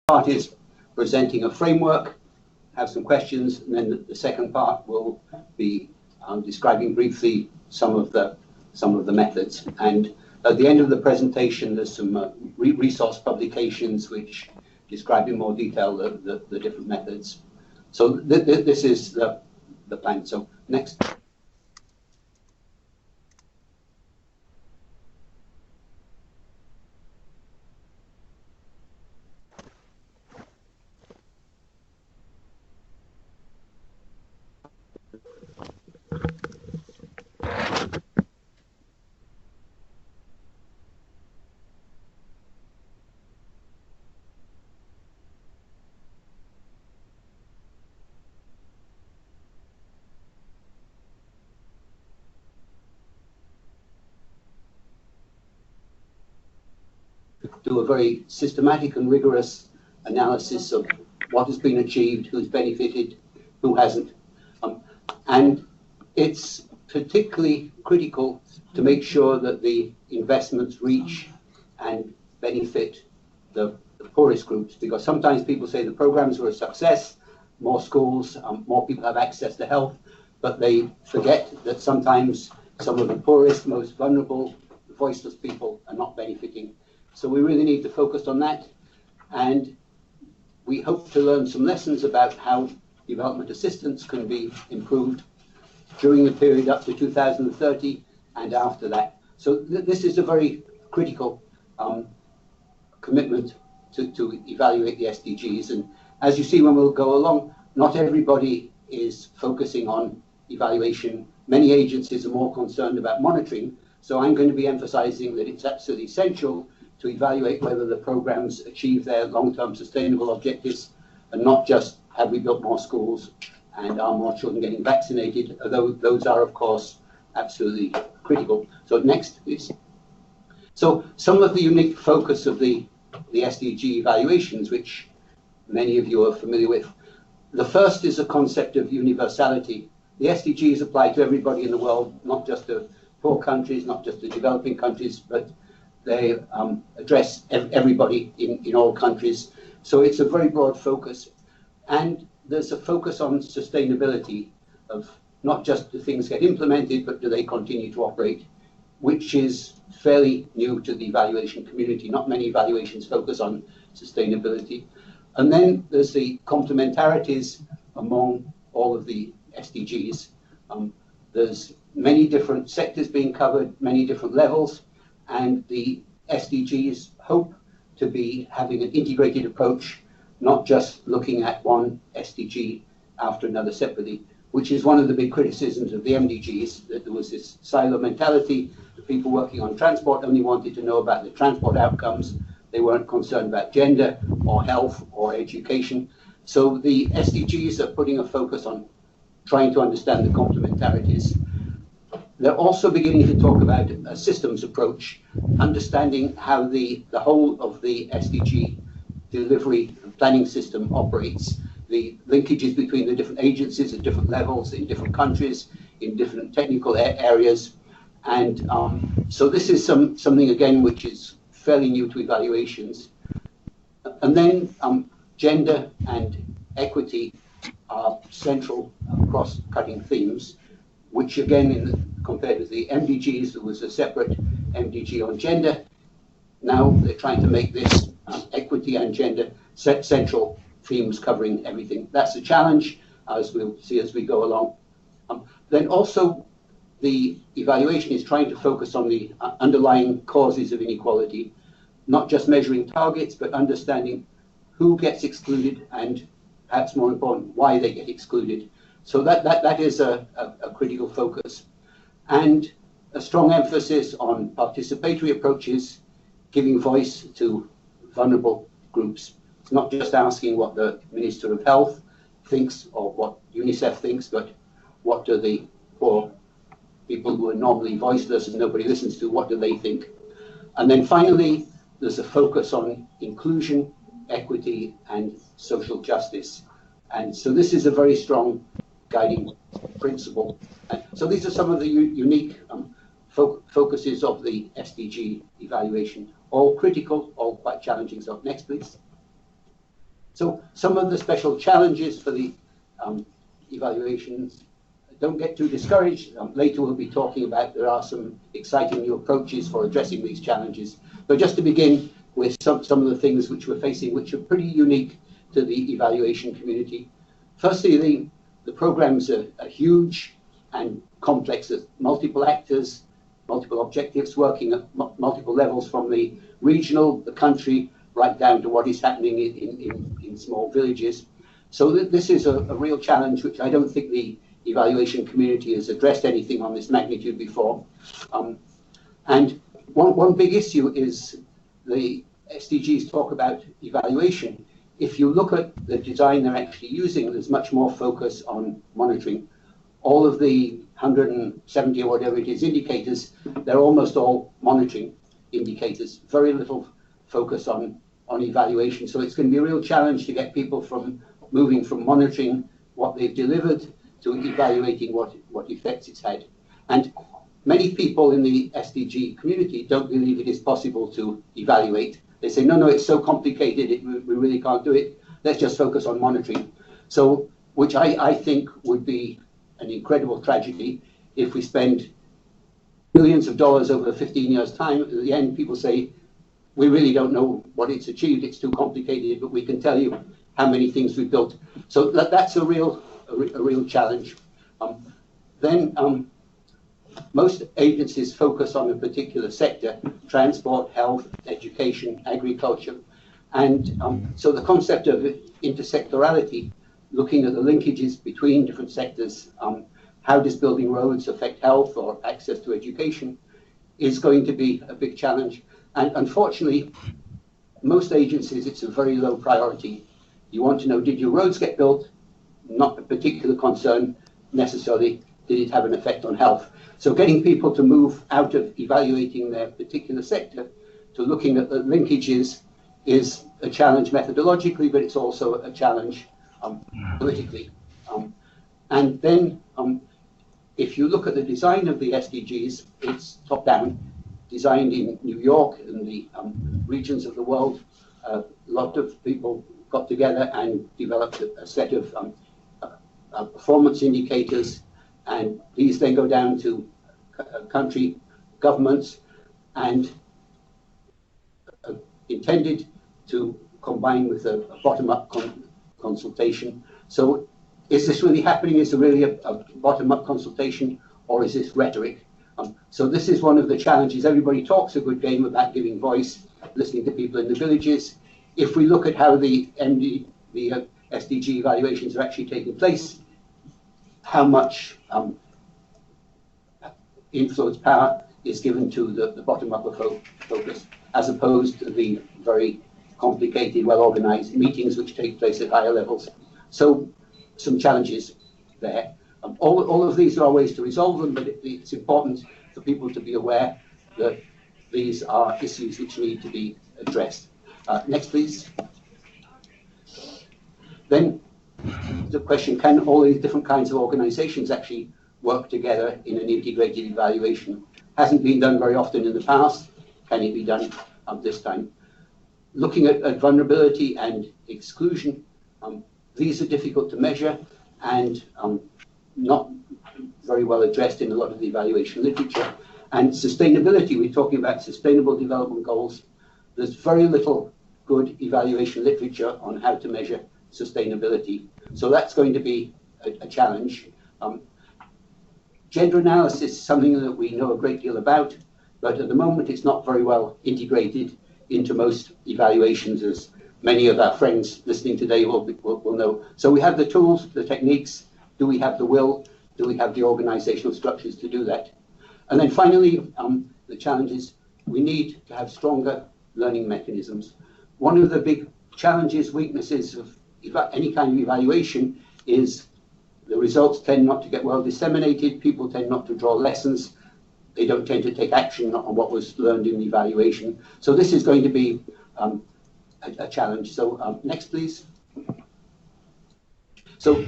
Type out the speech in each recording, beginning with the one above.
part is presenting a framework, have some questions, and then the second part will be describing briefly some of the methods. And at the end of the presentation, there's some resource publications which describe in more detail the different methods. So this is the plan. So next. Do a very systematic and rigorous analysis of what has been achieved, who's benefited, who hasn't. And it's particularly critical to make sure that the investments reach and benefit the poorest groups, because sometimes people say the programs were a success, more schools, more people have access to health, but they forget that sometimes some of the poorest, most vulnerable, voiceless people are not benefiting. So we really need to focus on that, and we hope to learn some lessons about how development assistance can be improved during the period up to 2030 and after that. So this is a very critical commitment to evaluate the SDGs. And as you see when we'll go along, not everybody is focusing on evaluation. Many agencies are more concerned about monitoring. So I'm going to be emphasizing that it's absolutely essential to evaluate whether the programs achieve their long-term sustainable objectives, and not just have we built more schools and are more children getting vaccinated, although those are, of course, absolutely critical. So next, please. So some of the unique focus of the SDG evaluations, which many of you are familiar with. The first is the concept of universality. The SDGs apply to everybody in the world, not just to poor countries, not just to developing countries, but they address everybody in all countries. So it's a very broad focus. And there's a focus on sustainability of not just do things get implemented, but do they continue to operate, which is fairly new to the evaluation community. Not many evaluations focus on sustainability. And then there's the complementarities among all of the SDGs. There's many different sectors being covered, many different levels. And the SDGs hope to be having an integrated approach, not just looking at one SDG after another separately, which is one of the big criticisms of the MDGs, that there was this silo mentality. The people working on transport only wanted to know about the transport outcomes. They weren't concerned about gender or health or education. So the SDGs are putting a focus on trying to understand the complementarities. They're also beginning to talk about a systems approach, understanding how the whole of the SDG delivery and planning system operates, the linkages between the different agencies at different levels, in different countries, in different technical areas. And so this is something, again, which is fairly new to evaluations. And then gender and equity are central cross-cutting themes, which again, compared with the MDGs, there was a separate MDG on gender. Now they're trying to make this equity and gender central themes covering everything. That's a challenge, as we'll see as we go along. Then also, the evaluation is trying to focus on the underlying causes of inequality, not just measuring targets, but understanding who gets excluded and, perhaps more important, why they get excluded. So that is a critical focus. And a strong emphasis on participatory approaches, giving voice to vulnerable groups. It's not just asking what the Minister of Health thinks or what UNICEF thinks, but what do the poor people who are normally voiceless and nobody listens to, what do they think? And then finally, there's a focus on inclusion, equity, and social justice. And so this is a very strong guiding principle. So these are some of the unique focuses of the SDG evaluation, all critical, all quite challenging. So next, please. So some of the special challenges for the evaluations, don't get too discouraged. Later we'll be talking about there are some exciting new approaches for addressing these challenges. But just to begin with some of the things which we're facing, which are pretty unique to the evaluation community. Firstly, the programs are huge and complex. There's multiple actors, multiple objectives working at multiple levels, from the regional, the country, right down to what is happening in small villages. So this is a real challenge, which I don't think the evaluation community has addressed anything on this magnitude before. And one big issue is the SDGs talk about evaluation. If you look at the design they're actually using, there's much more focus on monitoring. All of the 170 or whatever it is indicators, they're almost all monitoring indicators. Very little focus on evaluation. So it's going to be a real challenge to get people from moving from monitoring what they've delivered to evaluating what effects it's had. And many people in the SDG community don't believe it is possible to evaluate. They say, no, it's so complicated, we really can't do it. Let's just focus on monitoring. So, which I think would be an incredible tragedy if we spend billions of dollars over 15 years' time. At the end, people say, we really don't know what it's achieved, it's too complicated, but we can tell you how many things we've built. So that's a real challenge. Most agencies focus on a particular sector: transport, health, education, agriculture. And so the concept of intersectionality, looking at the linkages between different sectors, how does building roads affect health or access to education, is going to be a big challenge. And unfortunately, most agencies, it's a very low priority. You want to know, did your roads get built? Not a particular concern necessarily. Did it have an effect on health? So getting people to move out of evaluating their particular sector to looking at the linkages is a challenge methodologically, but it's also a challenge politically. And then if you look at the design of the SDGs, it's top-down, designed in New York and the regions of the world. A lot of people got together and developed a set of performance indicators, and these then go down to country governments and intended to combine with a bottom-up consultation. So is this really happening? Is it really a bottom-up consultation, or is this rhetoric? So this is one of the challenges. Everybody talks a good game about giving voice, listening to people in the villages. If we look at how the SDG evaluations are actually taking place, how much influence power is given to the bottom-up focus, as opposed to the very complicated, well-organized meetings which take place at higher levels. So some challenges there. All of these are ways to resolve them, but it's important for people to be aware that these are issues which need to be addressed. Next, please. Then the question, can all these different kinds of organizations actually work together in an integrated evaluation? Hasn't been done very often in the past. Can it be done this time? Looking at vulnerability and exclusion, these are difficult to measure and not very well addressed in a lot of the evaluation literature. And sustainability, we're talking about sustainable development goals. There's very little good evaluation literature on how to measure sustainability. So that's going to be a challenge. Gender analysis is something that we know a great deal about, but at the moment it's not very well integrated into most evaluations, as many of our friends listening today will know. So we have the tools, the techniques. Do we have the will? Do we have the organizational structures to do that? And then finally, the challenge is we need to have stronger learning mechanisms. One of the big challenges, weaknesses of any kind of evaluation is the results tend not to get well disseminated. People tend not to draw lessons. They don't tend to take action on what was learned in the evaluation. So this is going to be a challenge. So next, please. So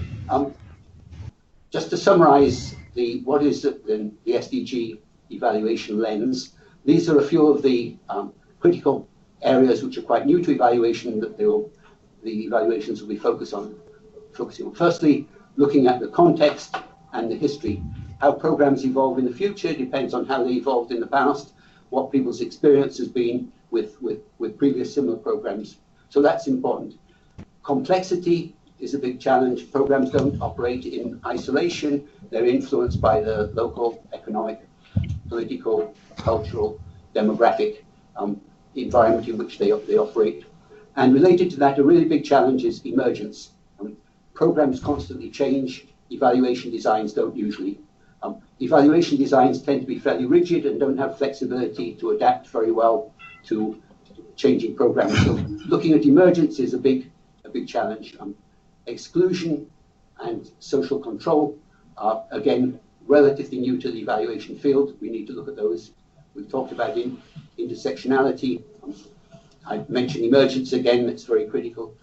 just to summarize what is the SDG evaluation lens, these are a few of the critical areas which are quite new to evaluation that the evaluations will be focusing on. Firstly, looking at the context and the history. How programs evolve in the future depends on how they evolved in the past, what people's experience has been with previous similar programs. So that's important. Complexity is a big challenge. Programs don't operate in isolation. They're influenced by the local, economic, political, cultural, demographic environment in which they operate. And related to that, a really big challenge is emergence. Programs constantly change. Evaluation designs don't usually. Evaluation designs tend to be fairly rigid and don't have flexibility to adapt very well to changing programs. So looking at emergence is a big challenge. Exclusion and social control are, again, relatively new to the evaluation field. We need to look at those. We've talked about intersectionality. I mentioned emergence again, that's very critical.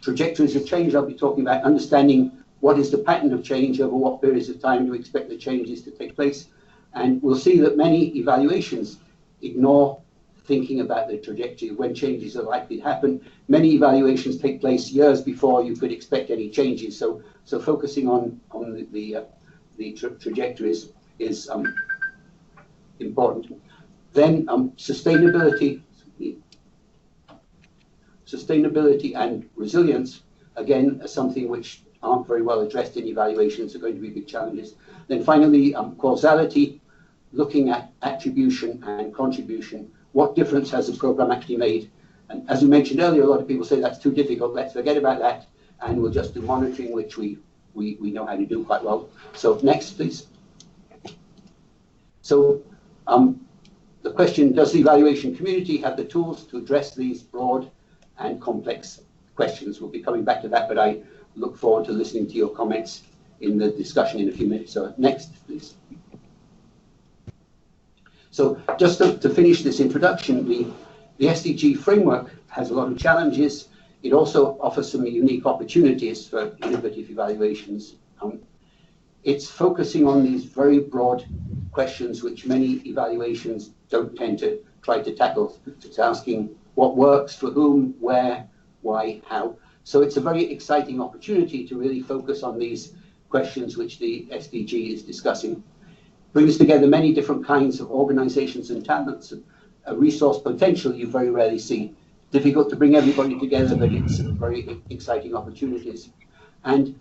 Trajectories of change, I'll be talking about understanding what is the pattern of change, over what periods of time do we expect the changes to take place. And we'll see that many evaluations ignore thinking about the trajectory when changes are likely to happen. Many evaluations take place years before you could expect any changes. So focusing on the trajectories is important. Then sustainability and resilience, again, are something which aren't very well addressed in evaluations, are going to be big challenges. Then finally, causality, looking at attribution and contribution. What difference has the program actually made? And as we mentioned earlier, a lot of people say that's too difficult, let's forget about that, and we'll just do monitoring, which we know how to do quite well. So next, please. So the question, does the evaluation community have the tools to address these broad and complex questions? We'll be coming back to that, but I look forward to listening to your comments in the discussion in a few minutes. So next, please. So just to finish this introduction, the SDG framework has a lot of challenges. It also offers some unique opportunities for innovative evaluations. It's focusing on these very broad questions which many evaluations don't tend to try to tackle. It's asking what works, for whom, where, why, how. So it's a very exciting opportunity to really focus on these questions which the SDG is discussing. Brings together many different kinds of organizations and talents, a resource potential you very rarely see. Difficult to bring everybody together, but it's very exciting opportunities. And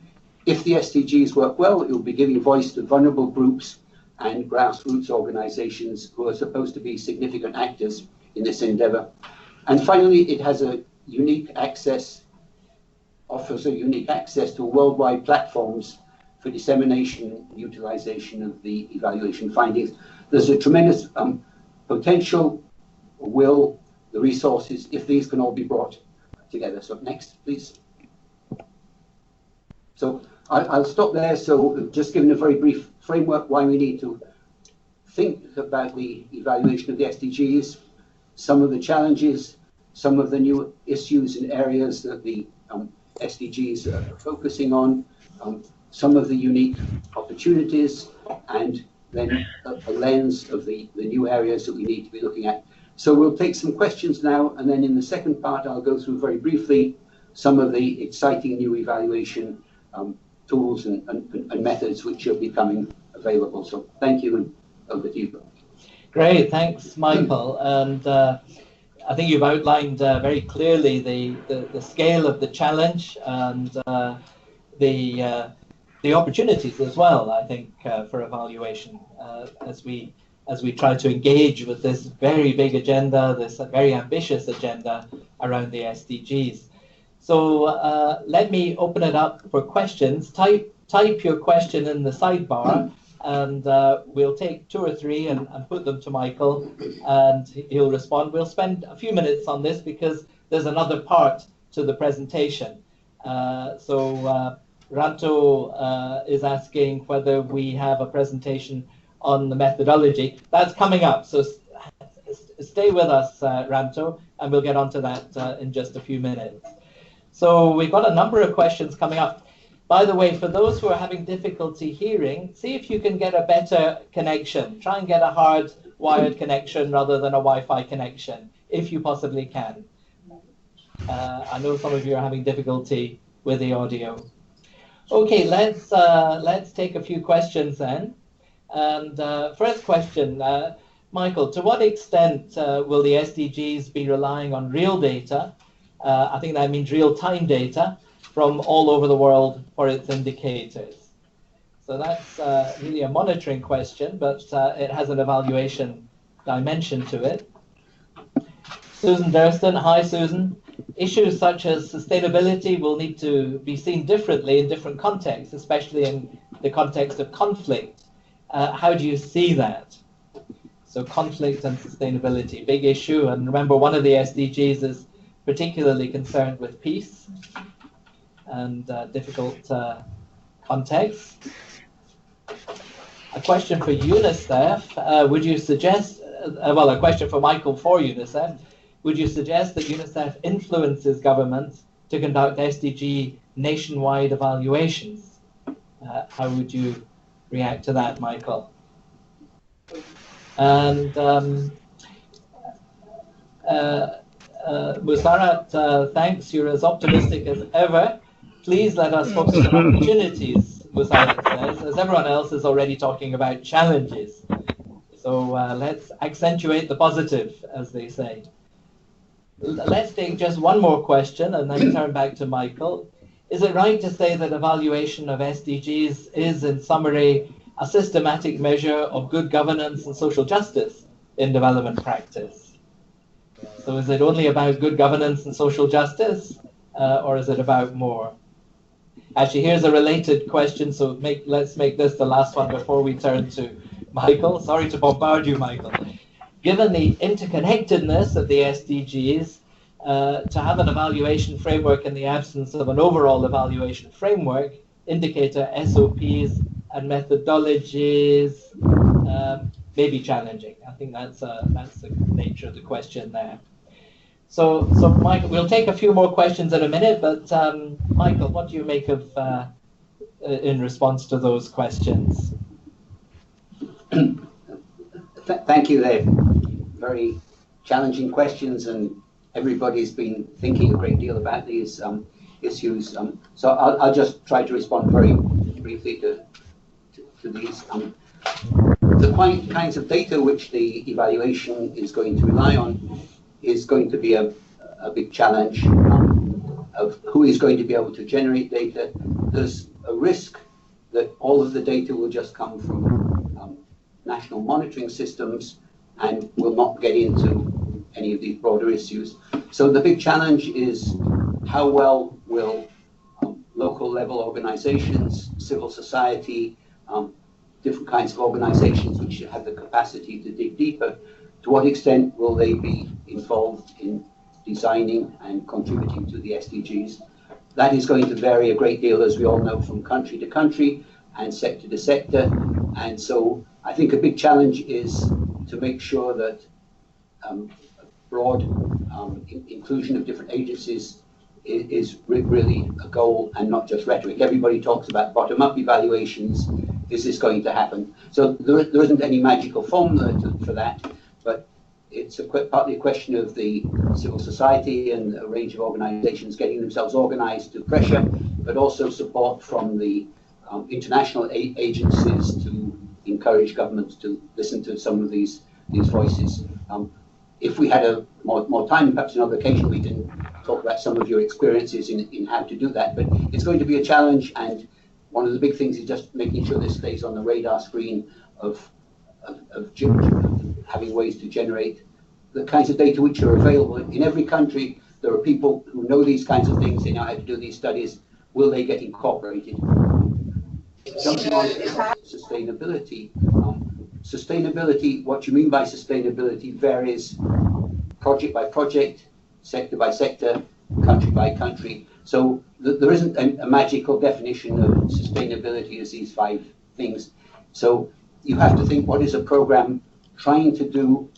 if the SDGs work well, it will be giving voice to vulnerable groups and grassroots organizations who are supposed to be significant actors in this endeavor. And finally, it has a unique access, offers a unique access to worldwide platforms for dissemination and utilization of the evaluation findings. There's a tremendous potential, will, the resources, if these can all be brought together. So next, please. So I'll stop there. So just giving a very brief framework why we need to think about the evaluation of the SDGs, some of the challenges, some of the new issues and areas that the SDGs are focusing on, some of the unique opportunities, and then a lens of the new areas that we need to be looking at. So we'll take some questions now, and then in the second part, I'll go through very briefly some of the exciting new evaluation tools and methods which are becoming available. So thank you, and over to you. Great, thanks, Michael. And I think you've outlined very clearly the scale of the challenge and the opportunities as well, I think, for evaluation as we try to engage with this very big agenda, this very ambitious agenda around the SDGs. So let me open it up for questions. Type your question in the sidebar, and we'll take 2 or 3 and put them to Michael, and he'll respond. We'll spend a few minutes on this because there's another part to the presentation. So Ranto is asking whether we have a presentation on the methodology. That's coming up, so stay with us, Ranto, and we'll get onto that in just a few minutes. So we've got a number of questions coming up. By the way, for those who are having difficulty hearing, see if you can get a better connection. Try and get a hard wired connection rather than a Wi-Fi connection, if you possibly can. I know some of you are having difficulty with the audio. Okay, let's take a few questions then. And first question, Michael, to what extent will the SDGs be relying on real data? I think that means real-time data from all over the world for its indicators. So that's really a monitoring question, but it has an evaluation dimension to it. Susan Durston, hi Susan. Issues such as sustainability will need to be seen differently in different contexts, especially in the context of conflict. How do you see that? So conflict and sustainability, big issue. And remember, one of the SDGs is particularly concerned with peace and difficult contexts. A question for UNICEF. Would you suggest, well, a question for Michael for UNICEF. Would you suggest that UNICEF influences governments to conduct SDG nationwide evaluations? How would you react to that, Michael? And Musarat, thanks. You're as optimistic as ever. Please let us focus on opportunities, Musarat says, as everyone else is already talking about challenges. So let's accentuate the positive, as they say. Let's take just one more question and then turn back to Michael. Is it right to say that evaluation of SDGs is, in summary, a systematic measure of good governance and social justice in development practice? So is it only about good governance and social justice, or is it about more? Actually, here's a related question, so let's make this the last one before we turn to Michael. Sorry to bombard you, Michael. Given the interconnectedness of the SDGs, to have an evaluation framework in the absence of an overall evaluation framework, indicator SOPs and methodologies may be challenging. I think that's the nature of the question there. So Michael, we'll take a few more questions in a minute, but Michael, what do you make of in response to those questions? Thank you. They're very challenging questions, and everybody's been thinking a great deal about these issues. So I'll just try to respond very briefly to these. The kinds of data which the evaluation is going to rely on is going to be a big challenge of who is going to be able to generate data. There's a risk that all of the data will just come from national monitoring systems and will not get into any of these broader issues. So the big challenge is how well will local level organizations, civil society, different kinds of organizations which have the capacity to dig deeper, to what extent will they be involved in designing and contributing to the SDGs? That is going to vary a great deal, as we all know, from country to country and sector to sector. And so I think a big challenge is to make sure that broad inclusion of different agencies is really a goal and not just rhetoric. Everybody talks about bottom-up evaluations. Is this going to happen? So there isn't any magical formula for that, but it's partly a question of the civil society and a range of organizations getting themselves organized to pressure, but also support from the international agencies to encourage governments to listen to some of these voices. If we had more time, perhaps another occasion, we can talk about some of your experiences in how to do that. But it's going to be a challenge, and one of the big things is just making sure this stays on the radar screen of having ways to generate the kinds of data which are available. In every country, there are people who know these kinds of things, they know how to do these studies. Will they get incorporated? Jumping on sustainability. Sustainability, what you mean by sustainability varies project by project, sector by sector, country by country. So there isn't a magical definition of sustainability as these 5 things. So you have to think, what is a program trying to do?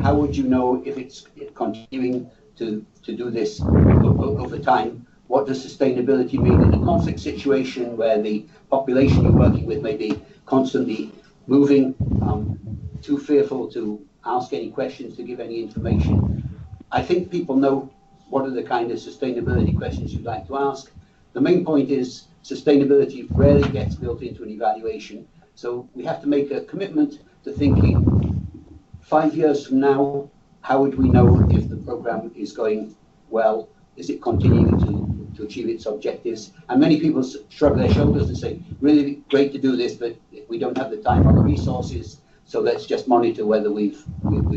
How would you know if it's continuing to do this over time? What does sustainability mean in a conflict situation where the population you're working with may be constantly moving, too fearful to ask any questions, to give any information? I think people know what are the kind of sustainability questions you'd like to ask. The main point is sustainability rarely gets built into an evaluation. So we have to make a commitment to thinking 5 years from now, how would we know if the program is going well? Is it continuing to achieve its objectives? And many people shrug their shoulders and say, really great to do this, but we don't have the time or the resources, so let's just monitor whether we've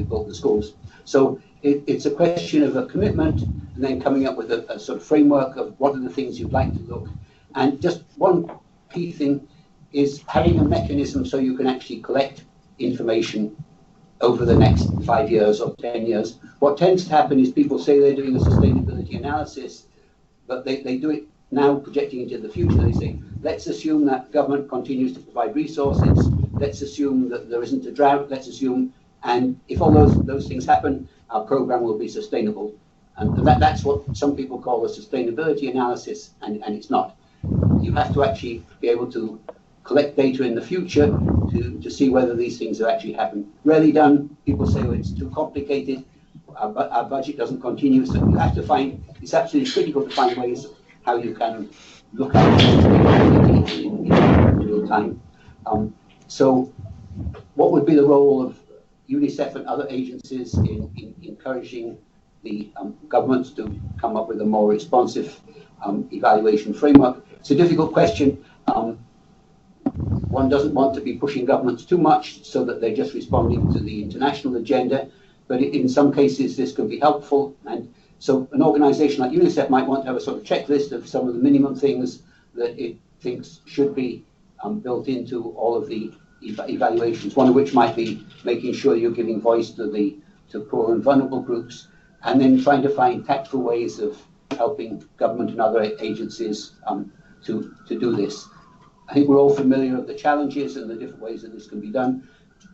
built the schools. So it's a question of a commitment and then coming up with a sort of framework of what are the things you'd like to look. And just one key thing is having a mechanism so you can actually collect information over the next 5 years or 10 years. What tends to happen is people say they're doing a sustainability analysis, but they do it now projecting into the future. They say, let's assume that government continues to provide resources. Let's assume that there isn't a drought. Let's assume, and if all those things happen, our program will be sustainable. And that's what some people call a sustainability analysis, and it's not. You have to actually be able to collect data in the future to see whether these things have actually happened. Rarely done. People say, oh, it's too complicated. Our budget doesn't continue. So you have to find, it's absolutely critical to find ways of how you can look at sustainability in real time. So what would be the role of UNICEF and other agencies in encouraging the governments to come up with a more responsive evaluation framework? It's a difficult question. One doesn't want to be pushing governments too much so that they're just responding to the international agenda, but in some cases this can be helpful. And so an organization like UNICEF might want to have a sort of checklist of some of the minimum things that it thinks should be built into all of the evaluations, one of which might be making sure you're giving voice to poor and vulnerable groups, and then trying to find tactful ways of helping government and other agencies to do this. I think we're all familiar with the challenges and the different ways that this can be done.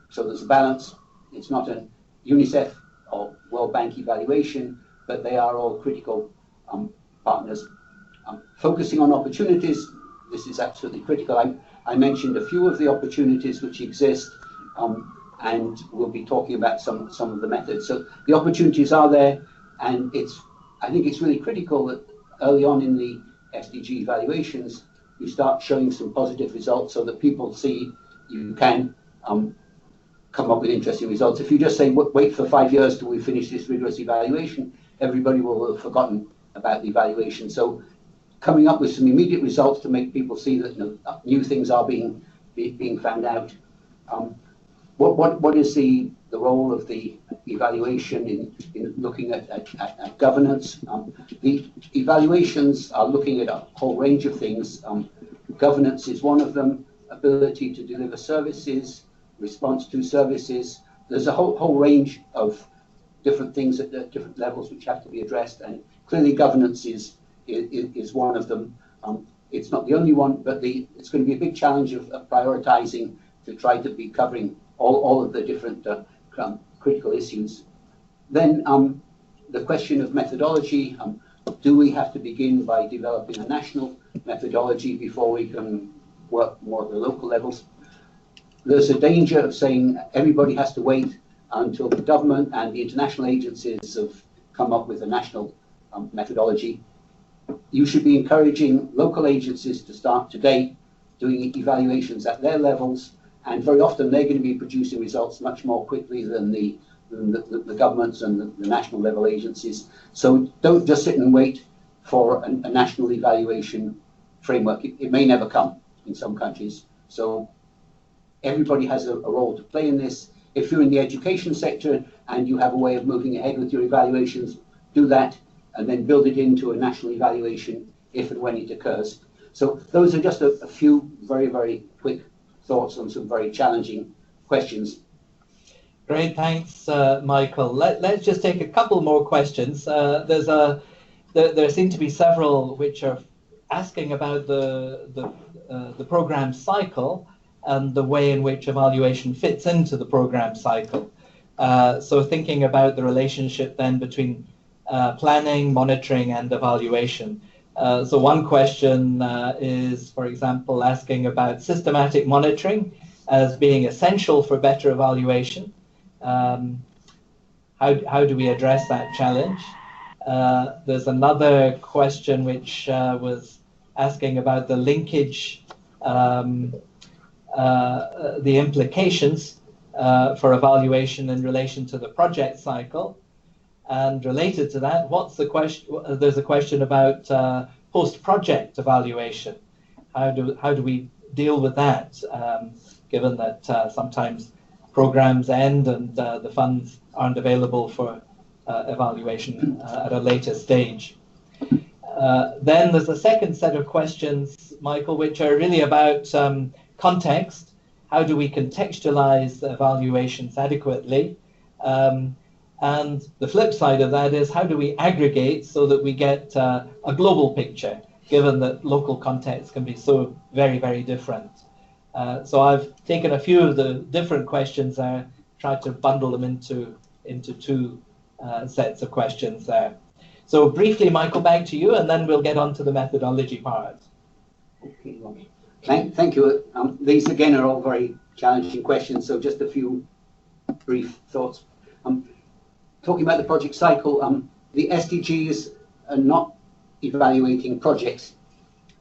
So there's a balance. It's not a UNICEF or World Bank evaluation, but they are all critical partners. Focusing on opportunities, this is absolutely critical. I mentioned a few of the opportunities which exist, and we'll be talking about some of the methods. So the opportunities are there, and I think it's really critical that early on in the SDG evaluations, you start showing some positive results so that people see you can come up with interesting results. If you just say, wait for 5 years till we finish this rigorous evaluation, everybody will have forgotten about the evaluation. So coming up with some immediate results to make people see that new things are being found out. What is the role of the evaluation in looking at governance? The evaluations are looking at a whole range of things. Governance is one of them, ability to deliver services, response to services. There's a whole range of different things at different levels which have to be addressed, and clearly governance is one of them. It's not the only one, but it's going to be a big challenge of prioritizing to try to be covering all of the different critical issues. Then the question of methodology. Do we have to begin by developing a national methodology before we can work more at the local levels? There's a danger of saying everybody has to wait until the government and the international agencies have come up with a national methodology. You should be encouraging local agencies to start today doing evaluations at their levels, and very often they're going to be producing results much more quickly than the governments and the national level agencies. So don't just sit and wait for a national evaluation framework. It may never come in some countries. So everybody has a role to play in this. If you're in the education sector and you have a way of moving ahead with your evaluations, do that and then build it into a national evaluation if and when it occurs. So those are just a few very, very quick thoughts on some very challenging questions. Great, thanks, Michael. Let's just take a couple more questions. There seem to be several which are asking about the program cycle and the way in which evaluation fits into the program cycle. So thinking about the relationship then between planning, monitoring, and evaluation. So one question is, for example, asking about systematic monitoring as being essential for better evaluation. How do we address that challenge? There's another question which was asking about the linkage, the implications for evaluation in relation to the project cycle. And related to that, what's the question? There's a question about post-project evaluation. How do we deal with that, given that sometimes programs end and the funds aren't available for evaluation at a later stage? Then there's a second set of questions, Michael, which are really about context. How do we contextualize the evaluations adequately? And the flip side of that is, how do we aggregate so that we get a global picture, given that local contexts can be so very, very different? So I've taken a few of the different questions there, tried to bundle them into two sets of questions there. So briefly, Michael, back to you, and then we'll get on to the methodology part. Okay, well, thank you. These again are all very challenging questions, so just a few brief thoughts. Talking about the project cycle, the SDGs are not evaluating projects.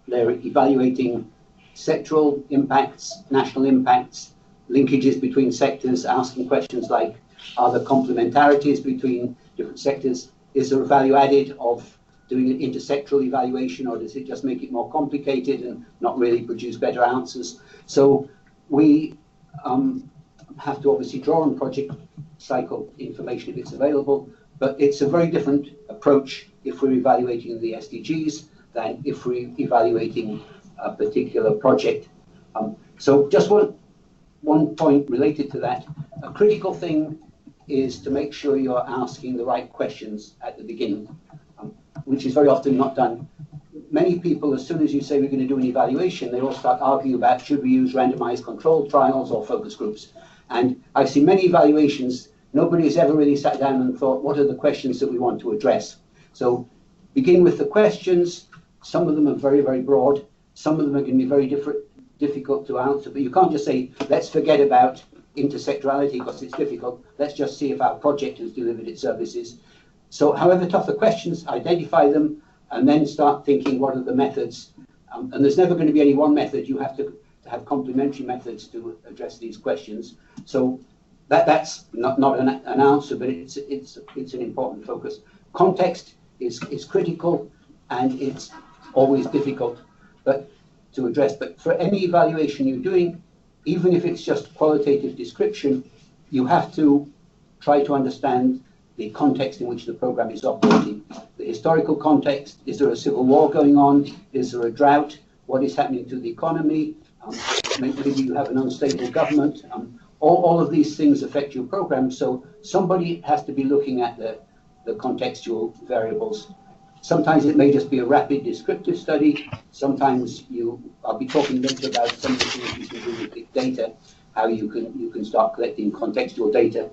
They're evaluating sectoral impacts, national impacts, linkages between sectors, asking questions like, are there complementarities between different sectors? Is there a value added of doing an intersectoral evaluation, or does it just make it more complicated and not really produce better answers? So we have to obviously draw on project cycle information if it's available, but it's a very different approach if we're evaluating the SDGs than if we're evaluating a particular project. So just one point related to that, a critical thing is to make sure you're asking the right questions at the beginning, which is very often not done. Many people, as soon as you say we're going to do an evaluation, they all start arguing about should we use randomized controlled trials or focus groups. And I've seen many evaluations, nobody has ever really sat down and thought, what are the questions that we want to address? So begin with the questions. Some of them are very, very broad. Some of them are going to be very difficult to answer, but you can't just say, let's forget about intersectionality because it's difficult. Let's just see if our project has delivered its services. So however tough the questions, identify them, and then start thinking, what are the methods? And there's never going to be any one method. You have to have complementary methods to address these questions. So that's not an answer, but it's an important focus. Context is critical, and it's always difficult to address. But for any evaluation you're doing, even if it's just qualitative description, you have to try to understand the context in which the program is operating. The historical context, is there a civil war going on? Is there a drought? What is happening to the economy? Maybe you have an unstable government. All of these things affect your program, so somebody has to be looking at the contextual variables. Sometimes it may just be a rapid descriptive study. Sometimes I'll be talking later about some of the things you can do with big data, how you can start collecting contextual data.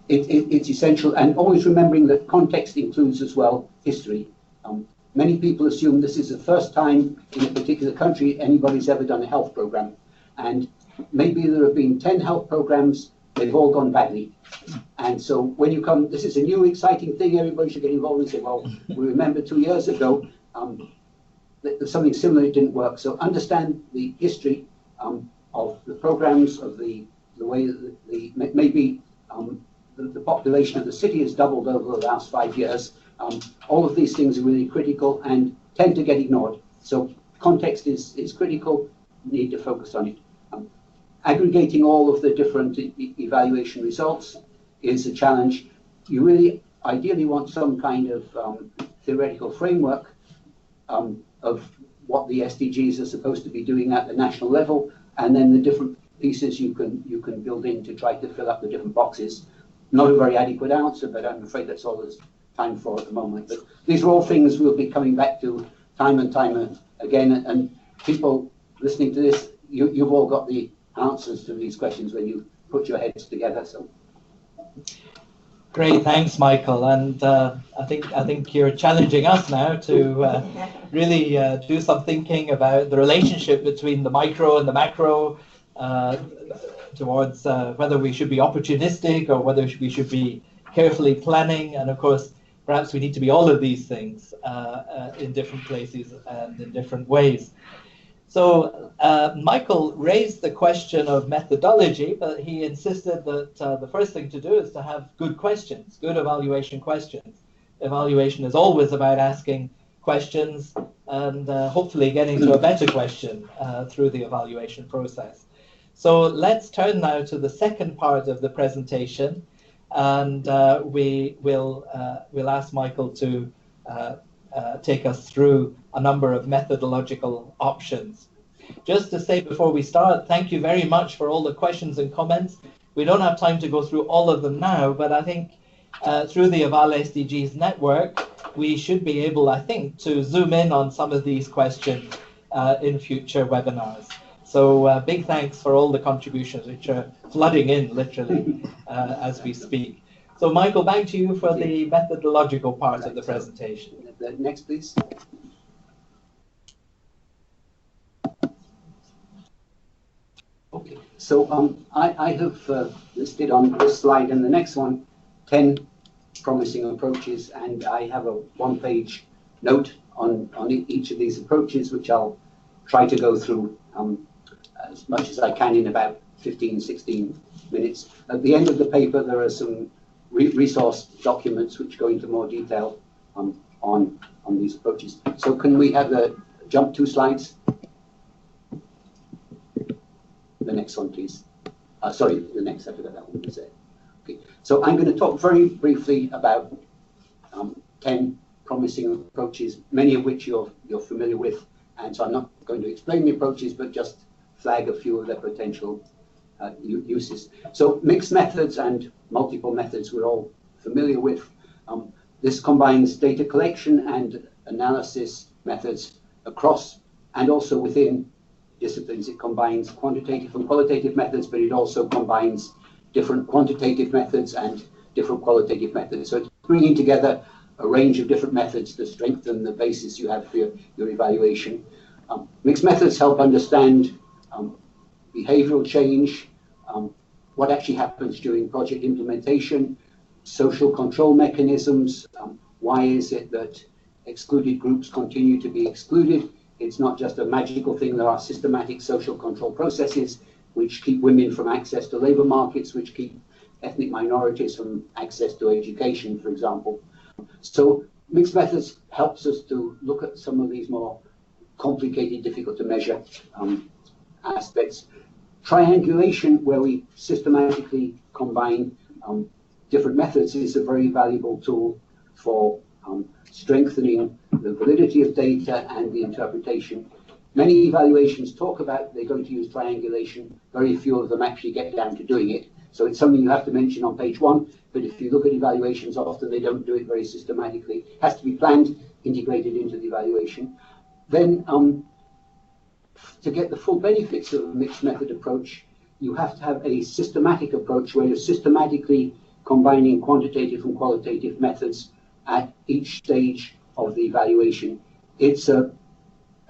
It's essential, and always remembering that context includes as well history. Many people assume this is the first time in a particular country anybody's ever done a health program, and maybe there have been 10 health programs, they've all gone badly. And so when you come, this is a new exciting thing, everybody should get involved and say, well, we remember 2 years ago that something similar didn't work. So understand the history of the programs, of the way that maybe the population of the city has doubled over the last 5 years. All of these things are really critical and tend to get ignored. So context is critical, you need to focus on it. Aggregating all of the different evaluation results is a challenge. You really ideally want some kind of theoretical framework of what the SDGs are supposed to be doing at the national level, and then the different pieces you can build in to try to fill up the different boxes. Not a very adequate answer, but I'm afraid that's all there's time for at the moment. But these are all things we'll be coming back to time and time again, and people listening to this, you've all got the answers to these questions when you put your heads together. So great, thanks, Michael. And I think you're challenging us now to really do some thinking about the relationship between the micro and the macro, towards whether we should be opportunistic or whether we should be carefully planning, and of course, perhaps we need to be all of these things in different places and in different ways. So Michael raised the question of methodology, but he insisted that the first thing to do is to have good questions, good evaluation questions. Evaluation is always about asking questions and hopefully getting to a better question through the evaluation process. So let's turn now to the second part of the presentation, and we'll ask Michael to take us through a number of methodological options. Just to say before we start, thank you very much for all the questions and comments. We don't have time to go through all of them now, but I think through the Eval SDGs network, we should be able, I think, to zoom in on some of these questions in future webinars. So big thanks for all the contributions, which are flooding in literally as we speak. So Michael, back to you for the methodological part of the presentation. Next, please. Okay, so I have listed on this slide and the next one 10 promising approaches, and I have a one-page note on each of these approaches, which I'll try to go through as much as I can in about 15-16 minutes. At the end of the paper, there are some resource documents which go into more detail on these approaches. So can we have the jump 2 slides? The next one, please. Sorry, the next, I forgot that one was there. Okay, so I'm going to talk very briefly about 10 promising approaches, many of which you're familiar with, and so I'm not going to explain the approaches, but just flag a few of their potential uses. So mixed methods and multiple methods we're all familiar with. This combines data collection and analysis methods across and also within disciplines. It combines quantitative and qualitative methods, but it also combines different quantitative methods and different qualitative methods. So it's bringing together a range of different methods to strengthen the basis you have for your evaluation. Mixed methods help understand behavioral change, what actually happens during project implementation, social control mechanisms, why is it that excluded groups continue to be excluded. It's not just a magical thing. There are systematic social control processes which keep women from access to labor markets, which keep ethnic minorities from access to education, for example. So mixed methods helps us to look at some of these more complicated, difficult to measure aspects. Triangulation, where we systematically combine different methods, is a very valuable tool for strengthening the validity of data and the interpretation. Many evaluations talk about they're going to use triangulation. Very few of them actually get down to doing it. So it's something you have to mention on page 1, but if you look at evaluations, often they don't do it very systematically. It has to be planned, integrated into the evaluation. Then to get the full benefits of a mixed method approach, you have to have a systematic approach where you're systematically combining quantitative and qualitative methods at each stage of the evaluation. It's an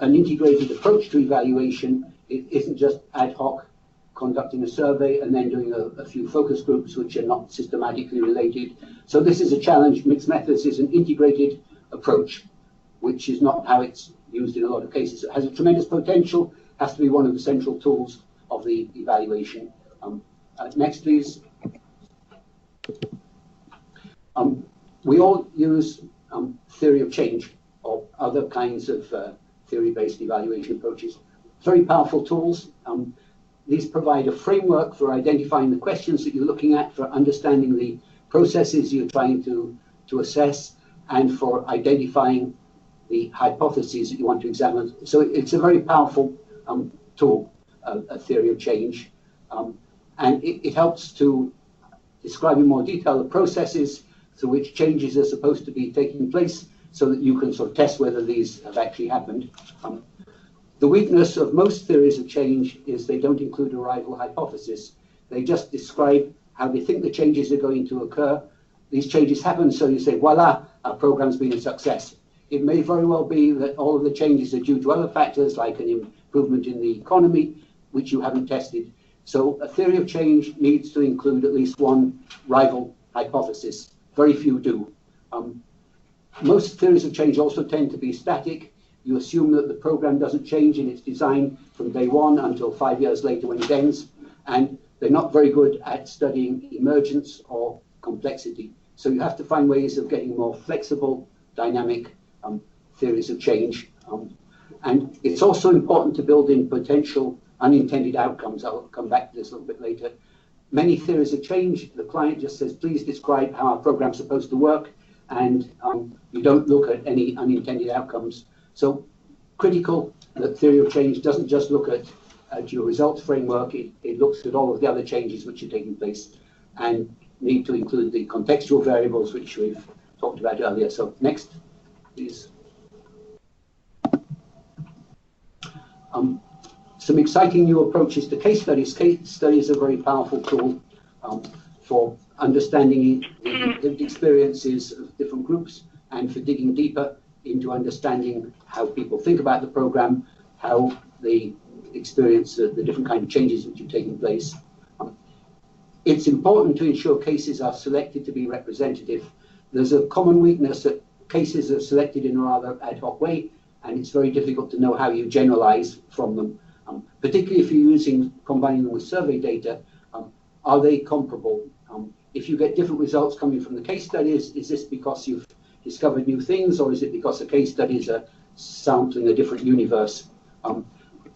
integrated approach to evaluation. It isn't just ad hoc conducting a survey and then doing a few focus groups which are not systematically related. So this is a challenge. Mixed methods is an integrated approach, which is not how it's used in a lot of cases. It has a tremendous potential, has to be one of the central tools of the evaluation. Next, please. We all use theory of change or other kinds of theory-based evaluation approaches. Very powerful tools. These provide a framework for identifying the questions that you're looking at, for understanding the processes you're trying to assess, and for identifying the hypotheses that you want to examine. So it's a very powerful tool, a theory of change. And it helps to describe in more detail the processes through which changes are supposed to be taking place, so that you can sort of test whether these have actually happened. The weakness of most theories of change is they don't include a rival hypothesis. They just describe how they think the changes are going to occur. These changes happen, so you say, voila, our program's been a success. It may very well be that all of the changes are due to other factors, like an improvement in the economy, which you haven't tested. So a theory of change needs to include at least one rival hypothesis. very few do. Most theories of change also tend to be static. You assume that the program doesn't change in its design from day one until 5 years later when it ends, and they're not very good at studying emergence or complexity. So you have to find ways of getting more flexible, dynamic theories of change. And it's also important to build in potential unintended outcomes. I'll come back to this a little bit later. Many theories of change, the client just says, please describe how our program's supposed to work, and you don't look at any unintended outcomes. So critical that theory of change doesn't just look at your results framework, it looks at all of the other changes which are taking place and need to include the contextual variables which we've talked about earlier. So next, please. Some exciting new approaches to case studies. Case studies are a very powerful tool for understanding the lived experiences of different groups and for digging deeper into understanding how people think about the program, how they experience the different kind of changes which are taking place. It's important to ensure cases are selected to be representative. There's a common weakness that cases are selected in a rather ad hoc way, and it's very difficult to know how you generalize from them, particularly if you're combining them with survey data. Are they comparable? If you get different results coming from the case studies, is this because you've discovered new things, or is it because the case studies are sampling a different universe?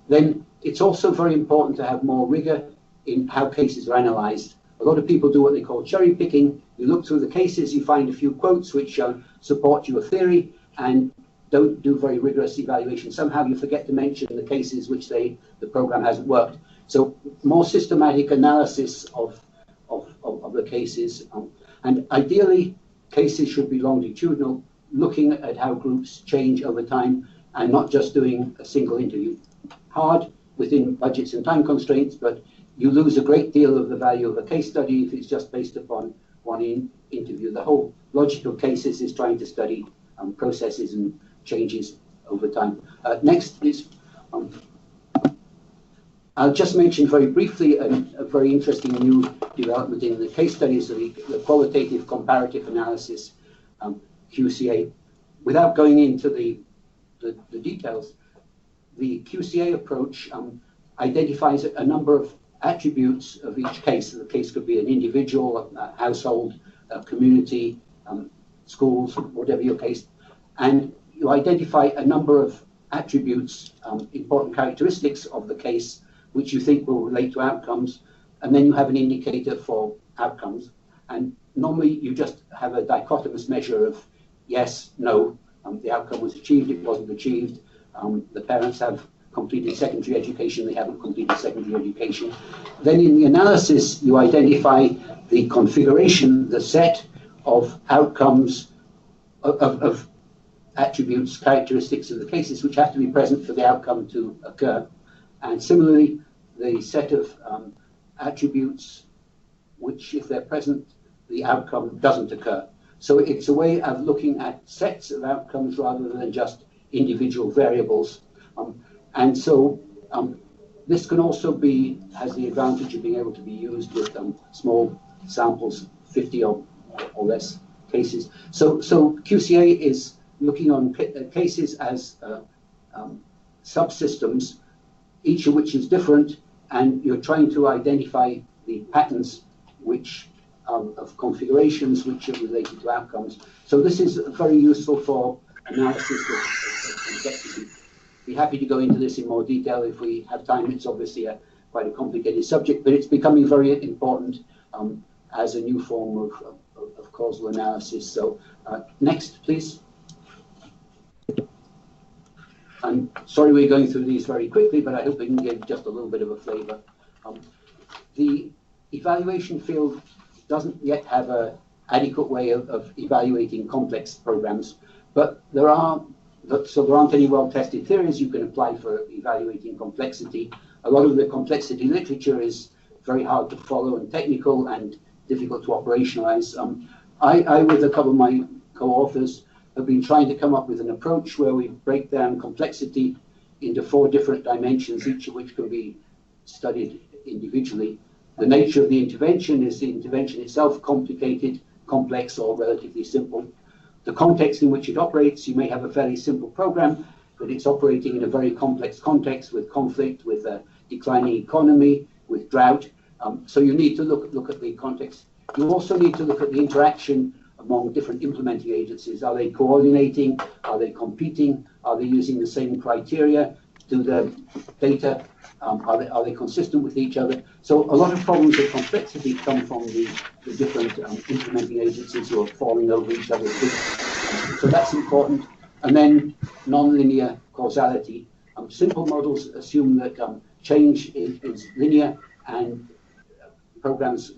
Then it's also very important to have more rigor in how cases are analyzed. A lot of people do what they call cherry picking. You look through the cases, you find a few quotes which support your theory, and don't do very rigorous evaluation. Somehow you forget to mention the cases which the program hasn't worked. So more systematic analysis of the cases, and ideally cases should be longitudinal, looking at how groups change over time and not just doing a single interview. Hard within budgets and time constraints, but you lose a great deal of the value of a case study if it's just based upon one interview. The whole logic of cases is trying to study processes and changes over time. Next, please. I'll just mention very briefly a very interesting new development in the case studies, the qualitative comparative analysis, QCA. Without going into the details, the QCA approach identifies a number of attributes of each case. The case could be an individual, a household, a community, schools, whatever your case, and you identify a number of attributes, important characteristics of the case, which you think will relate to outcomes, and then you have an indicator for outcomes. And normally you just have a dichotomous measure of yes, no, the outcome was achieved, it wasn't achieved, the parents have completed secondary education, they haven't completed secondary education. Then in the analysis, you identify the configuration, the set of outcomes, of attributes, characteristics of the cases which have to be present for the outcome to occur. And similarly, the set of attributes which, if they're present, the outcome doesn't occur. So it's a way of looking at sets of outcomes rather than just individual variables. And so this can also has the advantage of being able to be used with small samples, 50 or less cases. So QCA is looking on cases as subsystems, each of which is different, and you're trying to identify the patterns which of configurations which are related to outcomes. So this is very useful for analysis of complexity. Be happy to go into this in more detail if we have time. It's obviously quite a complicated subject, but it's becoming very important as a new form of causal analysis. So next, please. I'm sorry we're going through these very quickly, but I hope we can give just a little bit of a flavor. The evaluation field doesn't yet have an adequate way of evaluating complex programs, but there aren't any well-tested theories you can apply for evaluating complexity. A lot of the complexity literature is very hard to follow and technical and difficult to operationalize. I, with a couple of my co-authors, have been trying to come up with an approach where we break down complexity into 4 different dimensions, each of which can be studied individually. The nature of the intervention, is the intervention itself complicated? complex or relatively simple. The context in which it operates, you may have a fairly simple program, but it's operating in a very complex context with conflict, with a declining economy, with drought. So you need to look at the context. You also need to look at the interaction among different implementing agencies. Are they coordinating? Are they competing? Are they using the same criteria? Do the data, are they consistent with each other? So a lot of problems of complexity come from the different implementing agencies who are falling over each other's feet. So that's important. And then nonlinear causality. Simple models assume that change is linear and programs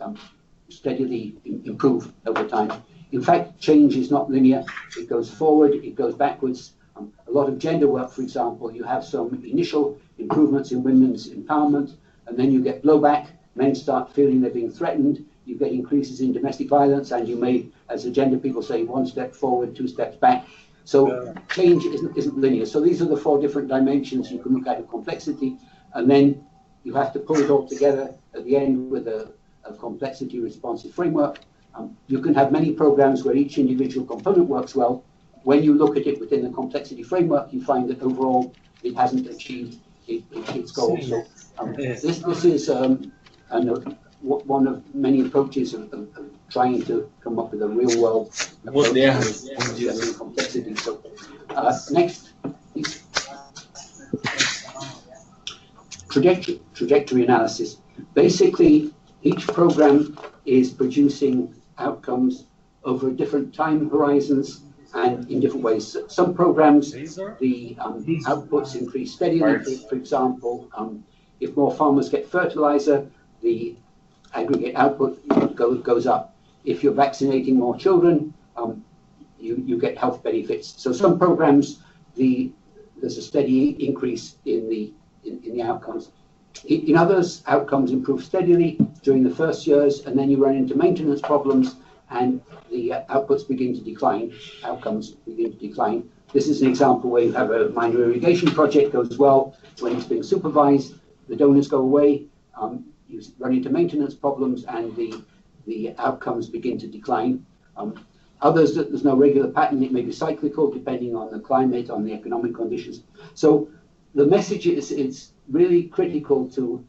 steadily improve over time. In fact, change is not linear. It goes forward, it goes backwards. A lot of gender work, for example, you have some initial improvements in women's empowerment, and then you get blowback. Men start feeling they're being threatened. You get increases in domestic violence, and you may, as the gender people say, 1 step forward, 2 steps back. So change isn't linear. So these are the 4 different dimensions you can look at of complexity, and then you have to pull it all together at the end with a complexity responsive framework. You can have many programs where each individual component works well. When you look at it within the complexity framework, you find that overall it hasn't achieved its goals. So this is one of many approaches of trying to come up with a real world approach to complexity. So next, please. Trajectory analysis. Basically, each program is producing outcomes over different time horizons and in different ways. Some programs, the outputs increase steadily. For example, if more farmers get fertilizer, the aggregate output goes up. If you're vaccinating more children, you get health benefits. So some programs, there's a steady increase in the outcomes. In others, outcomes improve steadily during the first years, and then you run into maintenance problems, and the outputs begin to decline, outcomes begin to decline. This is an example where you have a minor irrigation project, goes well when it's being supervised, the donors go away, you run into maintenance problems, and the outcomes begin to decline. Others, there's no regular pattern, it may be cyclical depending on the climate, on the economic conditions. So the message is it's really critical to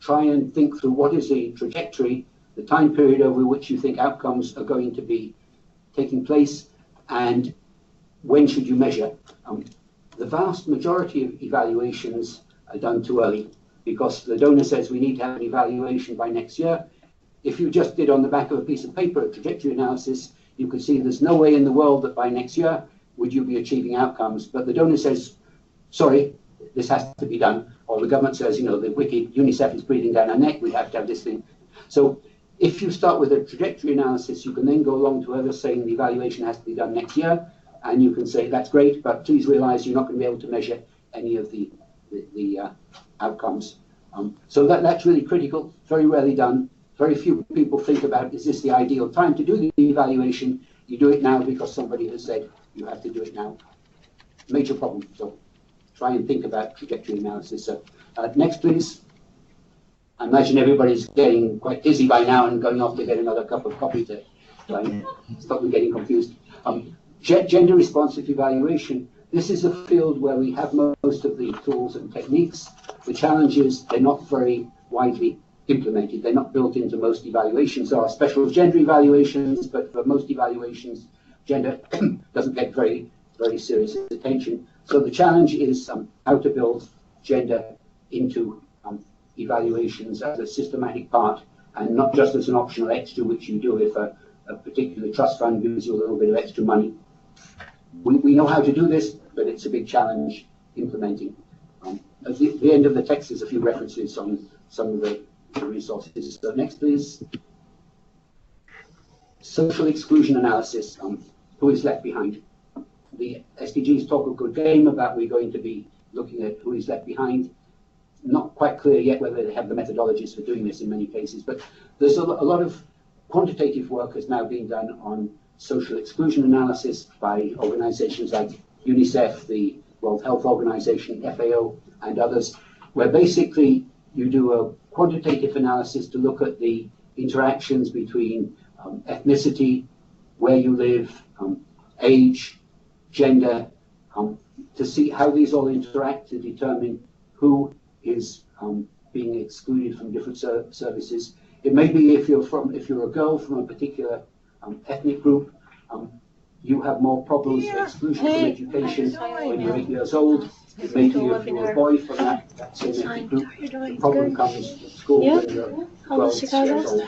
try and think through what is the trajectory, the time period over which you think outcomes are going to be taking place, and when should you measure. The vast majority of evaluations are done too early because the donor says we need to have an evaluation by next year. If you just did on the back of a piece of paper a trajectory analysis, you could see there's no way in the world that by next year would you be achieving outcomes. But the donor says, sorry, this has to be done. Or the government says, you know, the wicked UNICEF is breathing down our neck, we have to have this thing. So if you start with a trajectory analysis, you can then go along to others saying the evaluation has to be done next year, and you can say that's great, but please realize you're not going to be able to measure any of the outcomes. So that's really critical, very rarely done. Very few people think about, is this the ideal time to do the evaluation? You do it now because somebody has said you have to do it now. Major problem. So try and think about trajectory analysis. So next, please. I imagine everybody's getting quite dizzy by now and going off to get another cup of coffee to stop them getting confused. Gender responsive evaluation. This is a field where we have most of the tools and techniques. The challenge is they're not very widely implemented. They're not built into most evaluations. There are special gender evaluations, but for most evaluations, gender doesn't get very, very serious attention. So the challenge is how to build gender into evaluations as a systematic part and not just as an optional extra, which you do if a particular trust fund gives you a little bit of extra money. We know how to do this, but it's a big challenge implementing. At the end of the text, there's a few references on some of the resources. So next, please. Social exclusion analysis. Who is left behind? The SDGs talk a good game about we're going to be looking at who is left behind. Not quite clear yet whether they have the methodologies for doing this in many cases, but there's a lot of quantitative work has now been done on social exclusion analysis by organizations like UNICEF, the World Health Organization, FAO, and others, where basically you do a quantitative analysis to look at the interactions between ethnicity, where you live, age, gender, to see how these all interact to determine who is being excluded from different services. It may be if you're a girl from a particular ethnic group, you have more problems with exclusion from education when you're 8 years old. It may be if you're a boy from that same ethnic group, the problem comes at school when you're 12 years old.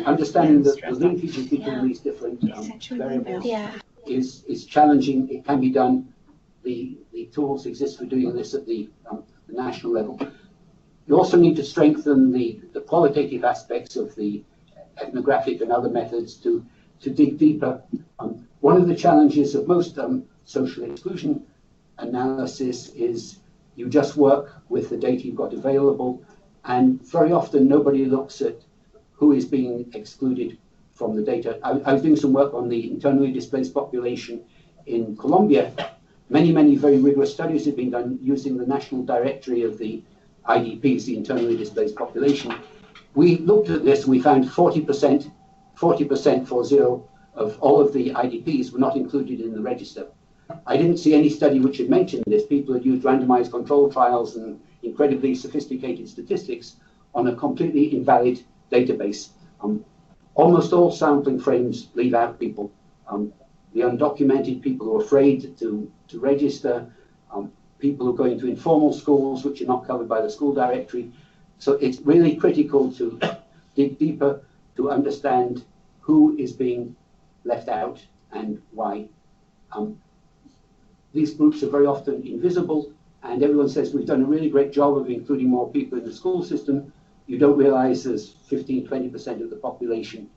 Understanding that the linkages between these different variables is challenging. It can be done. The tools exist for doing this at the national level. You also need to strengthen the qualitative aspects of the ethnographic and other methods to dig deeper. One of the challenges of most social exclusion analysis is you just work with the data you've got available, and very often nobody looks at who is being excluded from the data. I was doing some work on the internally displaced population in Colombia. Many very rigorous studies have been done using the national directory of the IDPs, the internally displaced population. We looked at this and we found 40% of all of the IDPs were not included in the register. I didn't see any study which had mentioned this. People had used randomized control trials and incredibly sophisticated statistics on a completely invalid database. Almost all sampling frames leave out people. The undocumented, people who are afraid to register, people who go into informal schools which are not covered by the school directory. So it's really critical to dig deeper to understand who is being left out and why. These groups are very often invisible, and everyone says we've done a really great job of including more people in the school system. You don't realize there's 15–20% of the population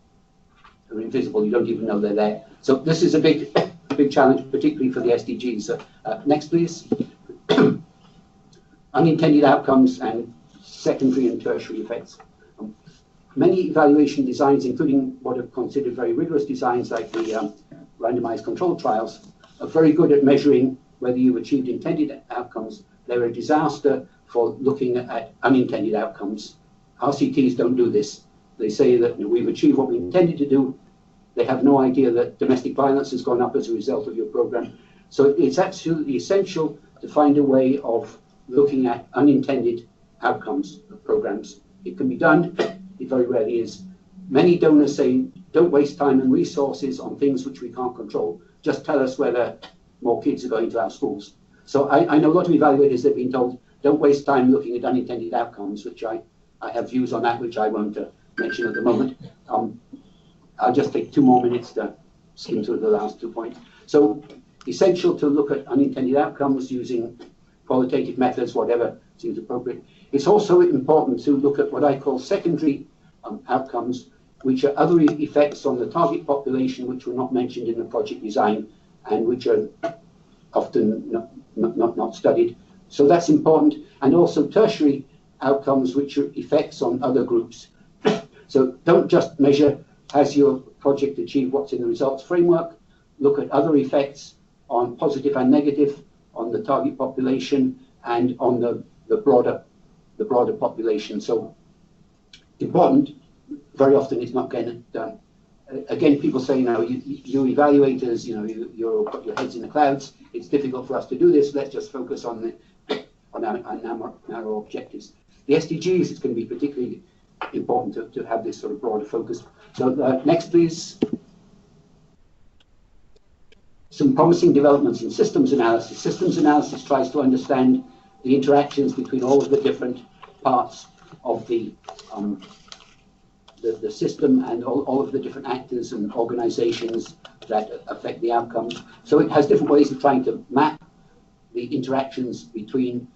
who are invisible. You don't even know they're there. So this is a big challenge, particularly for the SDGs. Next, please. Unintended outcomes and secondary and tertiary effects. Many evaluation designs, including what are considered very rigorous designs like the randomized control trials, are very good at measuring whether you've achieved intended outcomes. They're a disaster for looking at unintended outcomes. RCTs don't do this. They say that we've achieved what we intended to do. They have no idea that domestic violence has gone up as a result of your program. So it's absolutely essential to find a way of looking at unintended outcomes of programs. It can be done. It very rarely is. Many donors say, don't waste time and resources on things which we can't control. Just tell us whether more kids are going to our schools. So I know a lot of evaluators have been told, don't waste time looking at unintended outcomes, which I have views on that, which I won't mention at the moment. I'll just take 2 more minutes to skim through the last 2 points. So essential to look at unintended outcomes using qualitative methods, whatever seems appropriate. It's also important to look at what I call secondary outcomes, which are other effects on the target population which were not mentioned in the project design and which are often not studied. So that's important. And also tertiary outcomes, which are effects on other groups. So don't just measure, has your project achieved what's in the results framework? Look at other effects on positive and negative on the target population and on the broader population. So important, very often it's not getting done. Again, people say, you evaluators, you're put your heads in the clouds. It's difficult for us to do this. Let's just focus on our narrow objectives. The SDGs, it's going to be particularly important to have this sort of broader focus. So next, please. Some promising developments in systems analysis. Systems analysis tries to understand the interactions between all of the different parts of the system and all of the different actors and organizations that affect the outcomes. So it has different ways of trying to map the interactions between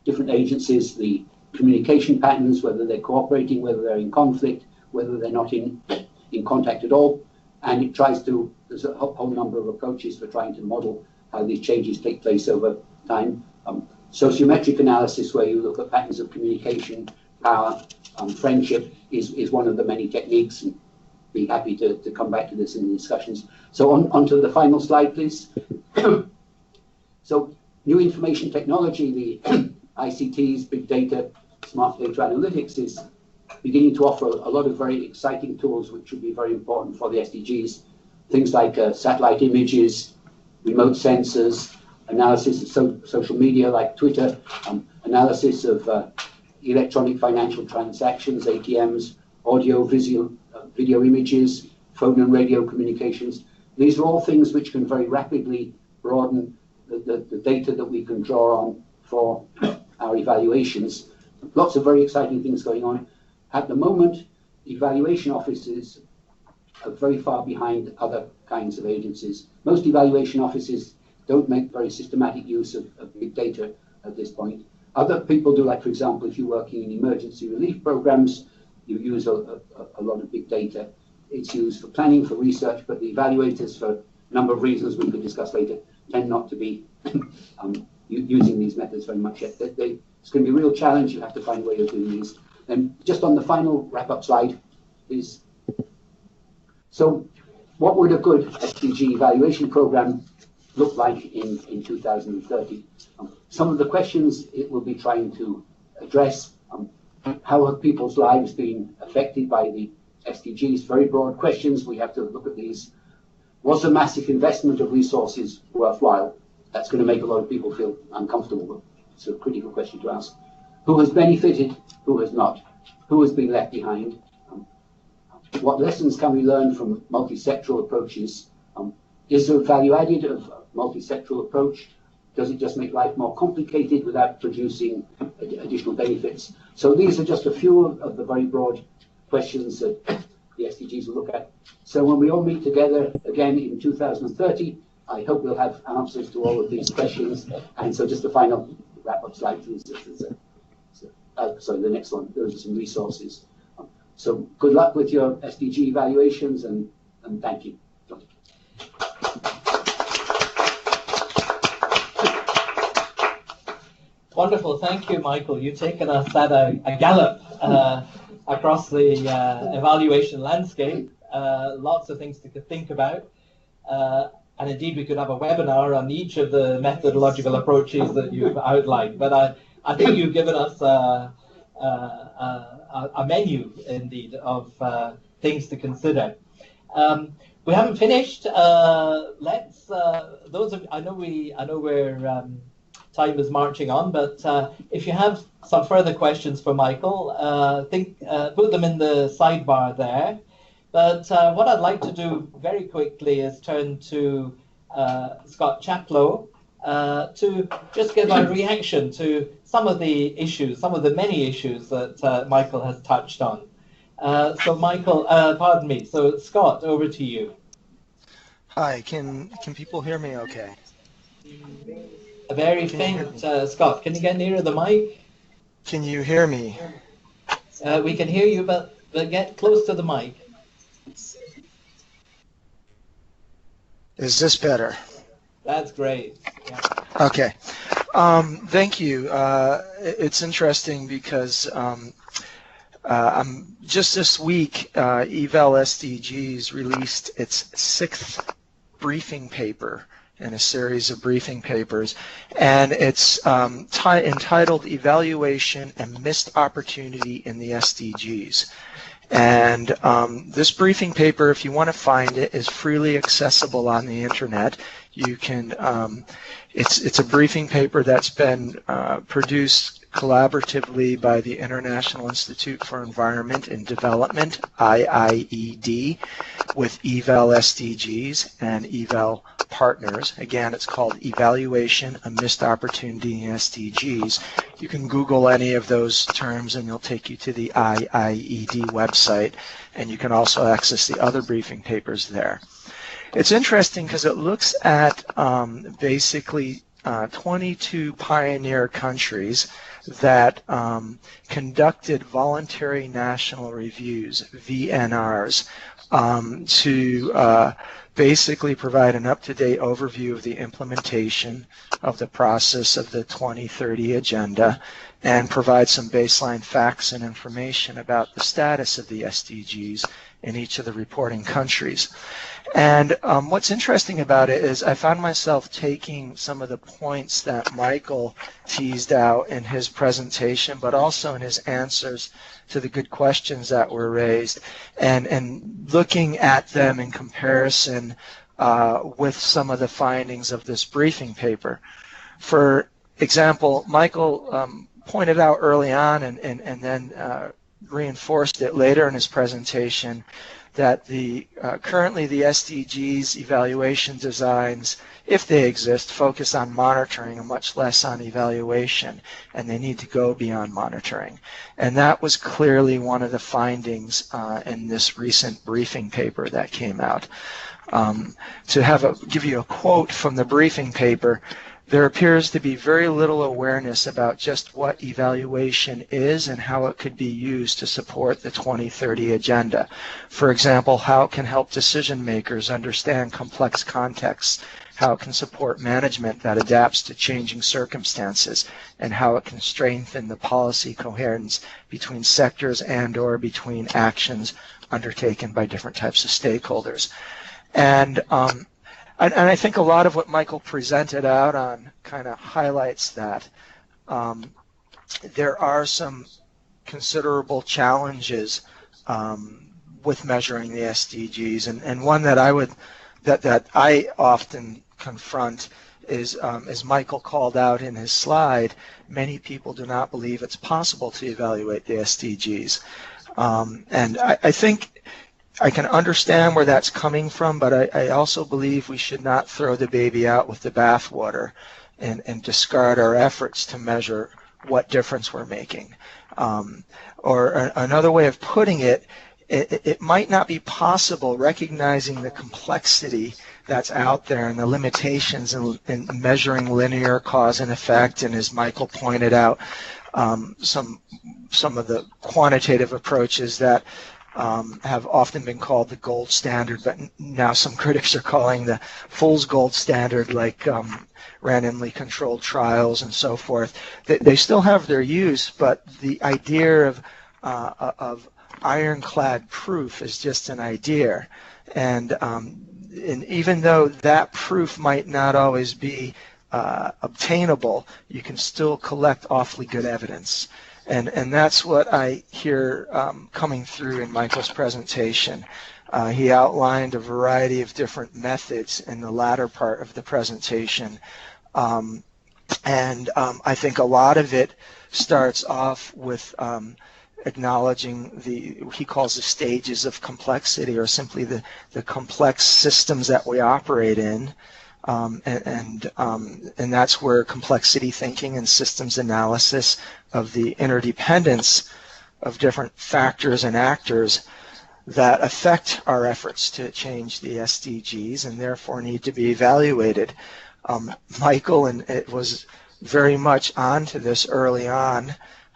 different agencies, the communication patterns, whether they're cooperating, whether they're in conflict, whether they're not in contact at all. And it tries to, there's a whole number of approaches for trying to model how these changes take place over time. Sociometric analysis, where you look at patterns of communication, power, friendship, is one of the many techniques, and be happy to come back to this in the discussions. So on to the final slide, please. So new information technology, the ICTs, big data, smart data analytics is beginning to offer a lot of very exciting tools which will be very important for the SDGs. Things like satellite images, remote sensors, analysis of social media like Twitter, analysis of electronic financial transactions, ATMs, audio, video images, phone and radio communications. These are all things which can very rapidly broaden the data that we can draw on for our evaluations. Lots of very exciting things going on. At the moment, evaluation offices are very far behind other kinds of agencies. Most evaluation offices don't make very systematic use of big data at this point. Other people do, like, for example, if you're working in emergency relief programs, you use a lot of big data. It's used for planning, for research, but the evaluators, for a number of reasons we could discuss later, tend not to be using these methods very much yet. It's going to be a real challenge. You have to find a way of doing these. And just on the final wrap-up slide is, so what would a good SDG evaluation program look like in 2030? Some of the questions it will be trying to address: how have people's lives been affected by the SDGs? Very broad questions. We have to look at these. Was the massive investment of resources worthwhile? That's going to make a lot of people feel uncomfortable, but it's a critical question to ask. Who has benefited? Who has not? Who has been left behind? What lessons can we learn from multi-sectoral approaches? Is there value added of a multi-sectoral approach? Does it just make life more complicated without producing additional benefits? So these are just a few of the very broad questions that the SDGs will look at. So when we all meet together again in 2030, I hope we'll have answers to all of these questions. And so just the final wrap-up slide, please. Sorry, the next one. Those are some resources. So good luck with your SDG evaluations, and thank you. Wonderful, thank you, Michael. You've taken us at a gallop across the evaluation landscape. Lots of things to think about. And indeed, we could have a webinar on each of the methodological approaches that you've outlined. But I think you've given us a menu, indeed, of things to consider. We haven't finished. I know we're time is marching on, but if you have some further questions for Michael, put them in the sidebar there. But what I'd like to do very quickly is turn to Scott Chaplow to just give a reaction to some of the issues, some of the many issues that Michael has touched on. So Michael, pardon me. So Scott, over to you. Hi, can people hear me okay? A very faint, Scott. Can you get nearer the mic? Can you hear me? We can hear you, but get close to the mic. Is this better? That's great. Yeah. Okay. Thank you. It's interesting because just this week, Eval SDGs released its 6th briefing paper in a series of briefing papers, and it's entitled Evaluation and Missed Opportunity in the SDGs. And this briefing paper, if you want to find it, is freely accessible on the internet. You can, it's a briefing paper that's been produced collaboratively by the International Institute for Environment and Development, IIED, with Eval SDGs and Eval partners. Again, it's called Evaluation, a Missed Opportunity in SDGs. You can Google any of those terms and it'll take you to the IIED website, and you can also access the other briefing papers there. It's interesting because it looks at basically 22 pioneer countries that conducted voluntary national reviews, VNRs, to basically provide an up-to-date overview of the implementation of the process of the 2030 agenda and provide some baseline facts and information about the status of the SDGs in each of the reporting countries. And what's interesting about it is I found myself taking some of the points that Michael teased out in his presentation, but also in his answers to the good questions that were raised, and looking at them in comparison with some of the findings of this briefing paper. For example, Michael pointed out early on and then reinforced it later in his presentation that currently the SDGs evaluation designs, if they exist, focus on monitoring and much less on evaluation, and they need to go beyond monitoring. And that was clearly one of the findings in this recent briefing paper that came out. To give you a quote from the briefing paper, there appears to be very little awareness about just what evaluation is and how it could be used to support the 2030 agenda. For example, how it can help decision makers understand complex contexts, how it can support management that adapts to changing circumstances, and how it can strengthen the policy coherence between sectors and/or between actions undertaken by different types of stakeholders. And I think a lot of what Michael presented out on kind of highlights that. There are some considerable challenges with measuring the SDGs, and one that I often confront is, as Michael called out in his slide, many people do not believe it's possible to evaluate the SDGs. And I think I can understand where that's coming from, but I also believe we should not throw the baby out with the bathwater and discard our efforts to measure what difference we're making. Or another way of putting it, it might not be possible, recognizing the complexity that's out there and the limitations in measuring linear cause and effect, and as Michael pointed out, some of the quantitative approaches that have often been called the gold standard, but now some critics are calling the fool's gold standard, like randomly controlled trials and so forth. They still have their use, but the idea of ironclad proof is just an idea. And even though that proof might not always be obtainable, you can still collect awfully good evidence. And that's what I hear coming through in Michael's presentation. He outlined a variety of different methods in the latter part of the presentation. And I think a lot of it starts off with acknowledging he calls the stages of complexity, or simply the complex systems that we operate in. And that's where complexity thinking and systems analysis of the interdependence of different factors and actors that affect our efforts to change the SDGs and therefore need to be evaluated. Michael, and it was very much onto this early on.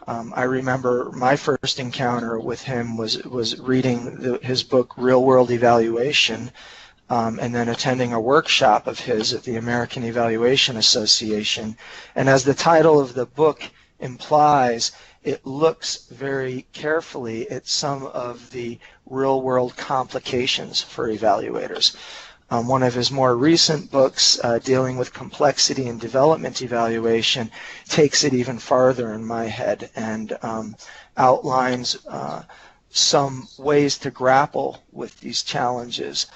I remember my first encounter with him was reading his book Real World Evaluation, and then attending a workshop of his at the American Evaluation Association. And as the title of the book implies, it looks very carefully at some of the real-world complications for evaluators. One of his more recent books, dealing with complexity and development evaluation, takes it even farther in my head and outlines some ways to grapple with these challenges.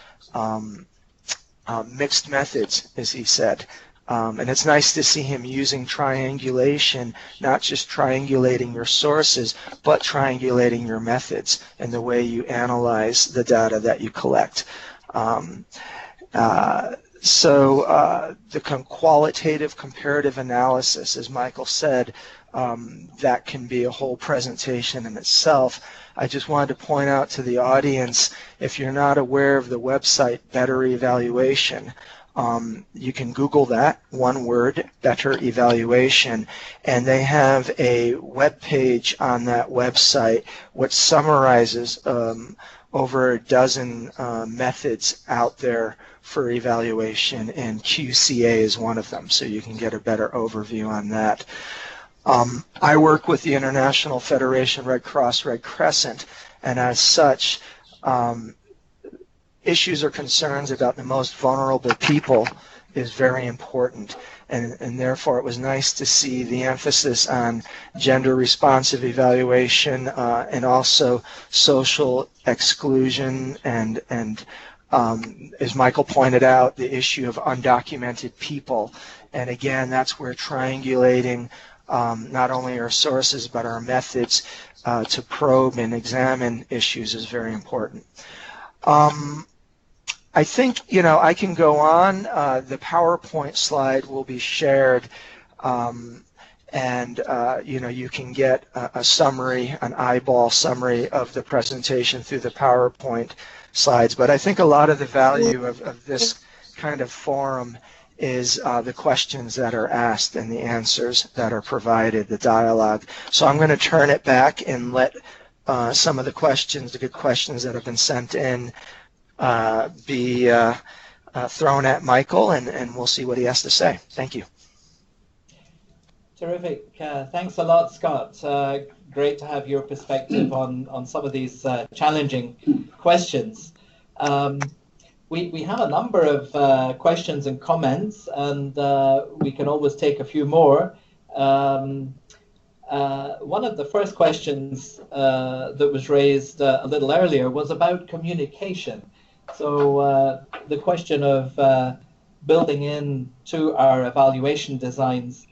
Mixed methods, as he said. And it's nice to see him using triangulation, not just triangulating your sources, but triangulating your methods and the way you analyze the data that you collect. So the qualitative comparative analysis, as Michael said, that can be a whole presentation in itself. I just wanted to point out to the audience, if you're not aware of the website Better Evaluation, you can Google that, one word, Better Evaluation, and they have a web page on that website which summarizes over a dozen methods out there for evaluation, and QCA is one of them, so you can get a better overview on that. I work with the International Federation Red Cross Red Crescent, and as such, issues or concerns about the most vulnerable people is very important. And therefore it was nice to see the emphasis on gender responsive evaluation and also social exclusion and as Michael pointed out, the issue of undocumented people. And again, that's where triangulating not only our sources but our methods to probe and examine issues is very important. I think, I can go on. The PowerPoint slide will be shared, and you can get a summary, an eyeball summary of the presentation through the PowerPoint slides. But I think a lot of the value of this kind of forum is the questions that are asked and the answers that are provided, the dialogue. So I'm going to turn it back and let some of the questions, the good questions that have been sent in, be thrown at Michael, and we'll see what he has to say. Thank you. Terrific. Thanks a lot, Scott. Great to have your perspective on some of these challenging questions. We have a number of questions and comments, and we can always take a few more. One of the first questions that was raised a little earlier was about communication. So the question of building into our evaluation designs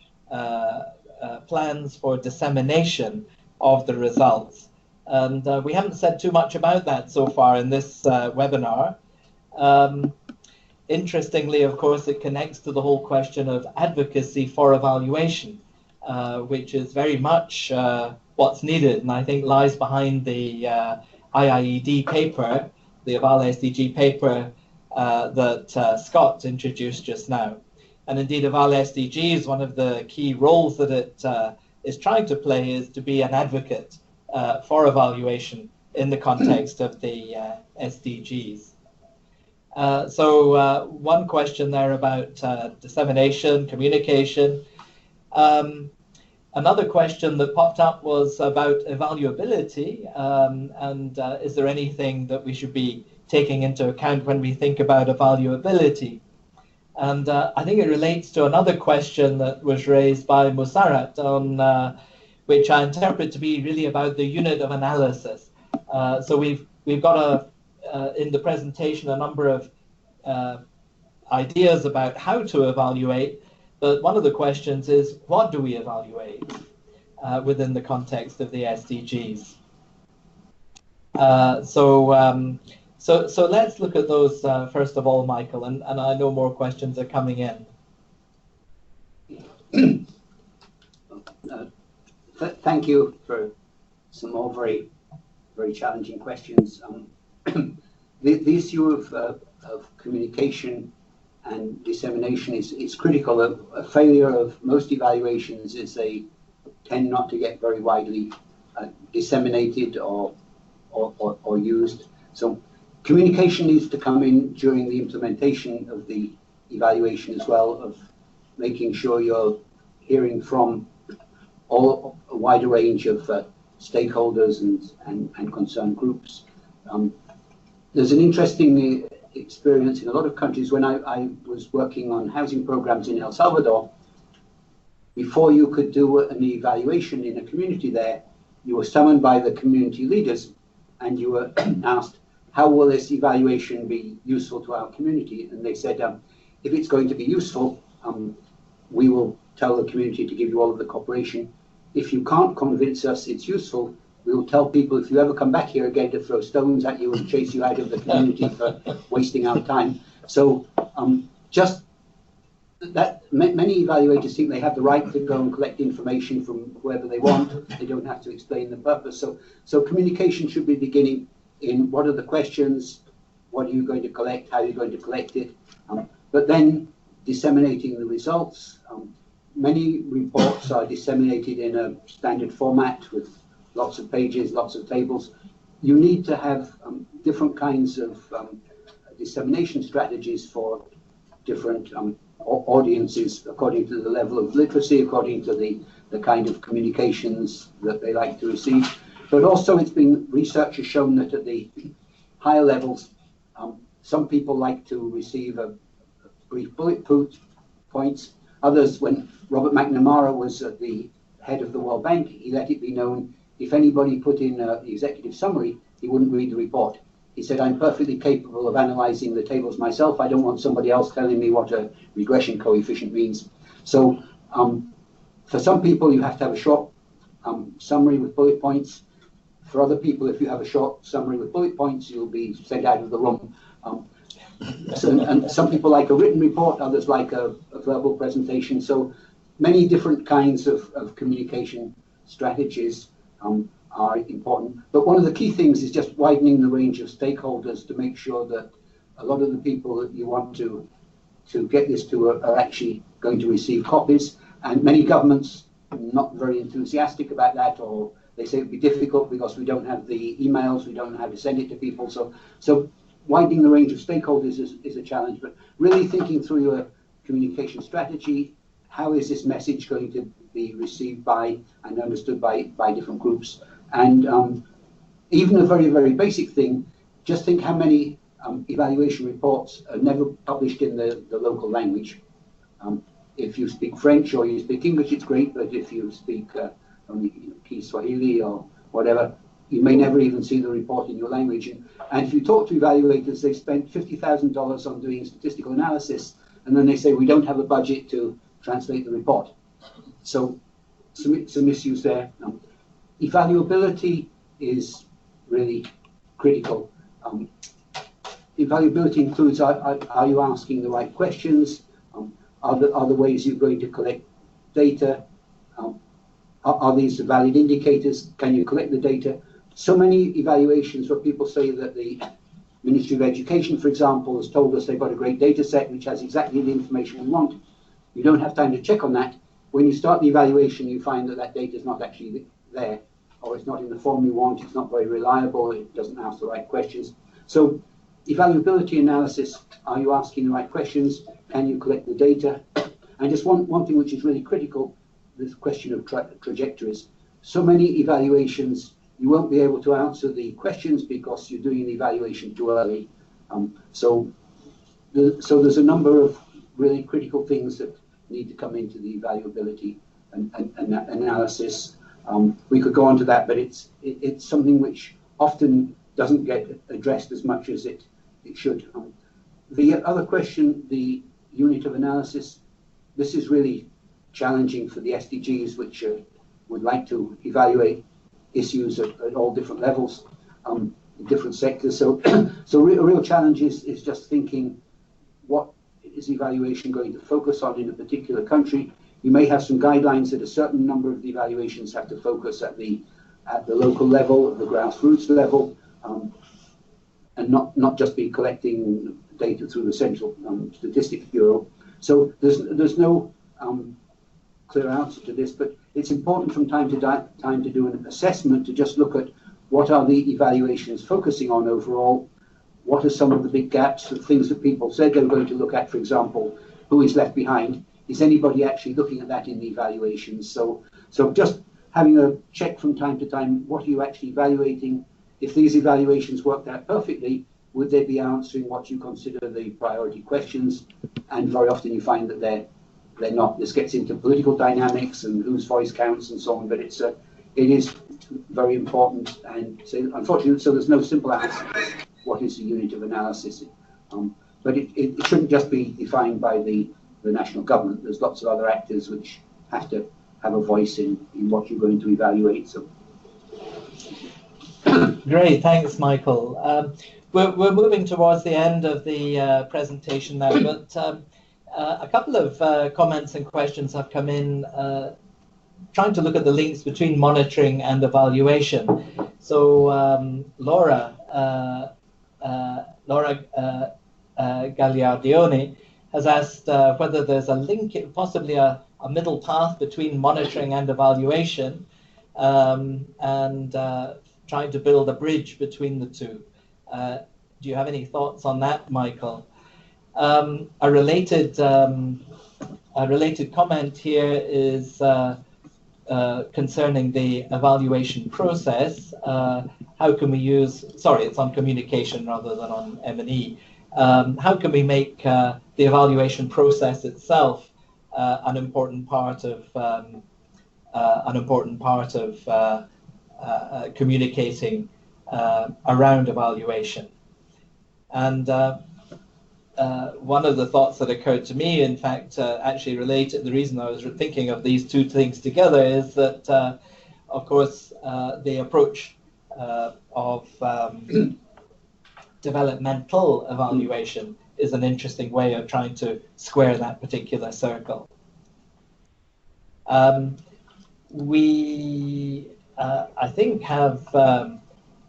plans for dissemination of the results. And we haven't said too much about that so far in this webinar. Interestingly, of course, it connects to the whole question of advocacy for evaluation, which is very much what's needed, and I think lies behind the IIED paper, the Eval SDG paper that Scott introduced just now. And indeed, Eval SDGs, one of the key roles that it is trying to play is to be an advocate for evaluation in the context of the SDGs. So one question there about dissemination, communication. Another question that popped up was about evaluability, and is there anything that we should be taking into account when we think about evaluability? And I think it relates to another question that was raised by Musarat, on which I interpret to be really about the unit of analysis. So we've got in the presentation a number of ideas about how to evaluate, but one of the questions is, what do we evaluate within the context of the SDGs? So let's look at those first of all, Michael, and I know more questions are coming in. Thank you for some more very, very challenging questions. The issue of communication and dissemination is critical. A failure of most evaluations is they tend not to get very widely disseminated or used. So communication needs to come in during the implementation of the evaluation as well, of making sure you're hearing from a wider range of stakeholders and concerned groups. There's an interesting experience in a lot of countries. When I was working on housing programs in El Salvador, before you could do an evaluation in a community there, you were summoned by the community leaders and you were asked, how will this evaluation be useful to our community? And they said, if it's going to be useful, we will tell the community to give you all of the cooperation. If you can't convince us it's useful, we will tell people, if you ever come back here again, to throw stones at you and chase you out of the community for wasting our time. So just that, many evaluators think they have the right to go and collect information from whoever they want. They don't have to explain the purpose. So communication should be beginning in what are the questions, what are you going to collect, how are you going to collect it, but then disseminating the results. Many reports are disseminated in a standard format with lots of pages, lots of tables. You need to have different kinds of dissemination strategies for different audiences according to the level of literacy, according to the kind of communications that they like to receive. But also research has shown that at the higher levels, some people like to receive a brief bullet points. Others, when Robert McNamara was at the head of the World Bank, he let it be known if anybody put in the executive summary, he wouldn't read the report. He said, I'm perfectly capable of analyzing the tables myself. I don't want somebody else telling me what a regression coefficient means. So for some people, you have to have a short summary with bullet points. For other people, if you have a short summary with bullet points, you'll be sent out of the room. And some people like a written report, others like a verbal presentation. So many different kinds of communication strategies are important. But one of the key things is just widening the range of stakeholders to make sure that a lot of the people that you want to get this to are actually going to receive copies. And many governments are not very enthusiastic about that, or they say it would be difficult because we don't have the emails, we don't know how to send it to people. So widening the range of stakeholders is a challenge, but really thinking through your communication strategy, how is this message going to be received by and understood by different groups? And even a very, very basic thing, just think how many evaluation reports are never published in the local language. If you speak French or you speak English, it's great, but if you speak only Kiswahili or whatever, you may never even see the report in your language. And if you talk to evaluators, they spent $50,000 on doing statistical analysis, and then they say, we don't have a budget to translate the report. So some issues there. Evaluability is really critical. Evaluability includes, are you asking the right questions? Are the ways you're going to collect data? Are these the valid indicators? Can you collect the data? So many evaluations where people say that the Ministry of Education, for example, has told us they've got a great data set which has exactly the information we want. You don't have time to check on that. When you start the evaluation, you find that that data is not actually there, or it's not in the form you want, it's not very reliable, it doesn't ask the right questions. So evaluability analysis, are you asking the right questions? Can you collect the data? And just one thing which is really critical, this question of trajectories. So many evaluations, you won't be able to answer the questions because you're doing the evaluation too early. So there's a number of really critical things that need to come into the evaluability and analysis. We could go on to that, but it's something which often doesn't get addressed as much as it should. The other question, the unit of analysis, this is really challenging for the SDGs, which would like to evaluate issues at all different levels, in different sectors. So a real challenge is just thinking, what is evaluation going to focus on in a particular country? You may have some guidelines that a certain number of the evaluations have to focus at the local level, at the grassroots level, and not just be collecting data through the Central Statistics Bureau. So there's no clear answer to this, but it's important from time to do an assessment to just look at what are the evaluations focusing on overall, what are some of the big gaps, the things that people said they were going to look at, for example, who is left behind. Is anybody actually looking at that in the evaluations? So just having a check from time to time, what are you actually evaluating? If these evaluations worked out perfectly, would they be answering what you consider the priority questions? And very often you find that they're not. This gets into political dynamics and whose voice counts and so on, but it is very important. And so, unfortunately, so there's no simple answer. What is the unit of analysis? But it shouldn't just be defined by the national government. There's lots of other actors which have to have a voice in what you're going to evaluate. So. Great, thanks, Michael. We're moving towards the end of the presentation now, but a couple of comments and questions have come in trying to look at the links between monitoring and evaluation. So Laura Gagliardione has asked whether there's a link, possibly a middle path between monitoring and evaluation, and trying to build a bridge between the two. Do you have any thoughts on that, Michael? A related comment here is concerning the evaluation process. How can we use, sorry, it's on communication rather than on M&E. How can we make the evaluation process itself an important part of communicating around evaluation? And one of the thoughts that occurred to me, in fact, actually related, the reason I was thinking of these two things together is that, of course, the approach of developmental evaluation is an interesting way of trying to square that particular circle. We, I think, have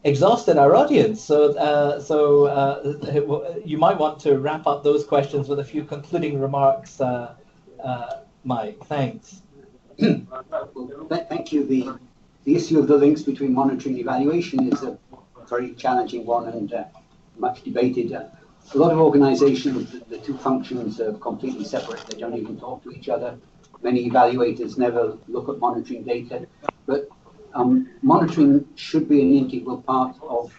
exhausted our audience, so you might want to wrap up those questions with a few concluding remarks, Mike. Thanks. Thank you. The issue of the links between monitoring and evaluation is a very challenging one and much debated. A lot of organizations, the two functions are completely separate. They don't even talk to each other. Many evaluators never look at monitoring data, but monitoring should be an integral part of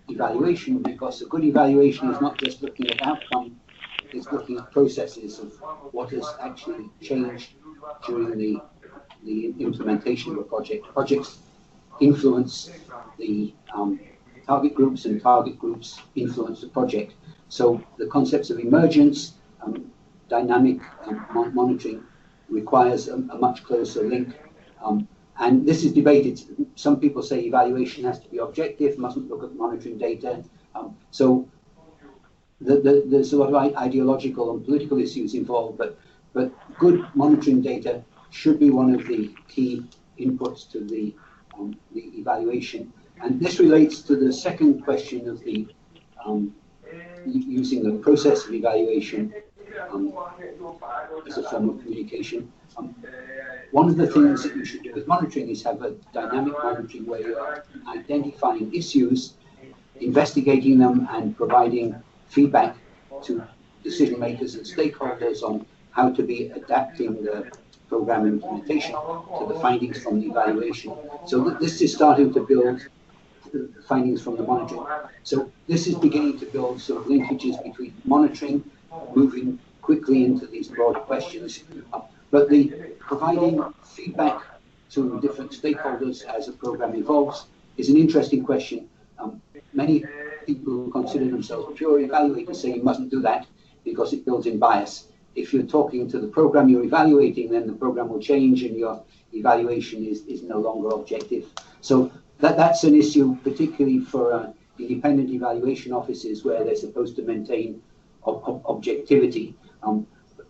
evaluation, because a good evaluation is not just looking at outcome, it's looking at processes of what has actually changed during the implementation of a project. Projects influence the target groups, and target groups influence the project. So the concepts of emergence, dynamic monitoring requires a much closer link. And this is debated. Some people say evaluation has to be objective, mustn't look at monitoring data. So there's a lot of ideological and political issues involved, but good monitoring data should be one of the key inputs to the evaluation. And this relates to the second question of the using the process of evaluation as a form of communication. One of the things that you should do with monitoring is have a dynamic monitoring where you're identifying issues, investigating them, and providing feedback to decision makers and stakeholders on how to be adapting the program implementation to the findings from the evaluation. So this is starting to build the findings from the monitoring. So this is beginning to build sort of linkages between monitoring, moving quickly into these broader questions, but the providing feedback to different stakeholders as a program evolves is an interesting question. Many people who consider themselves pure evaluators say you mustn't do that because it builds in bias. If you're talking to the program you're evaluating, then the program will change and your evaluation is no longer objective. So that's an issue, particularly for independent evaluation offices where they're supposed to maintain objectivity.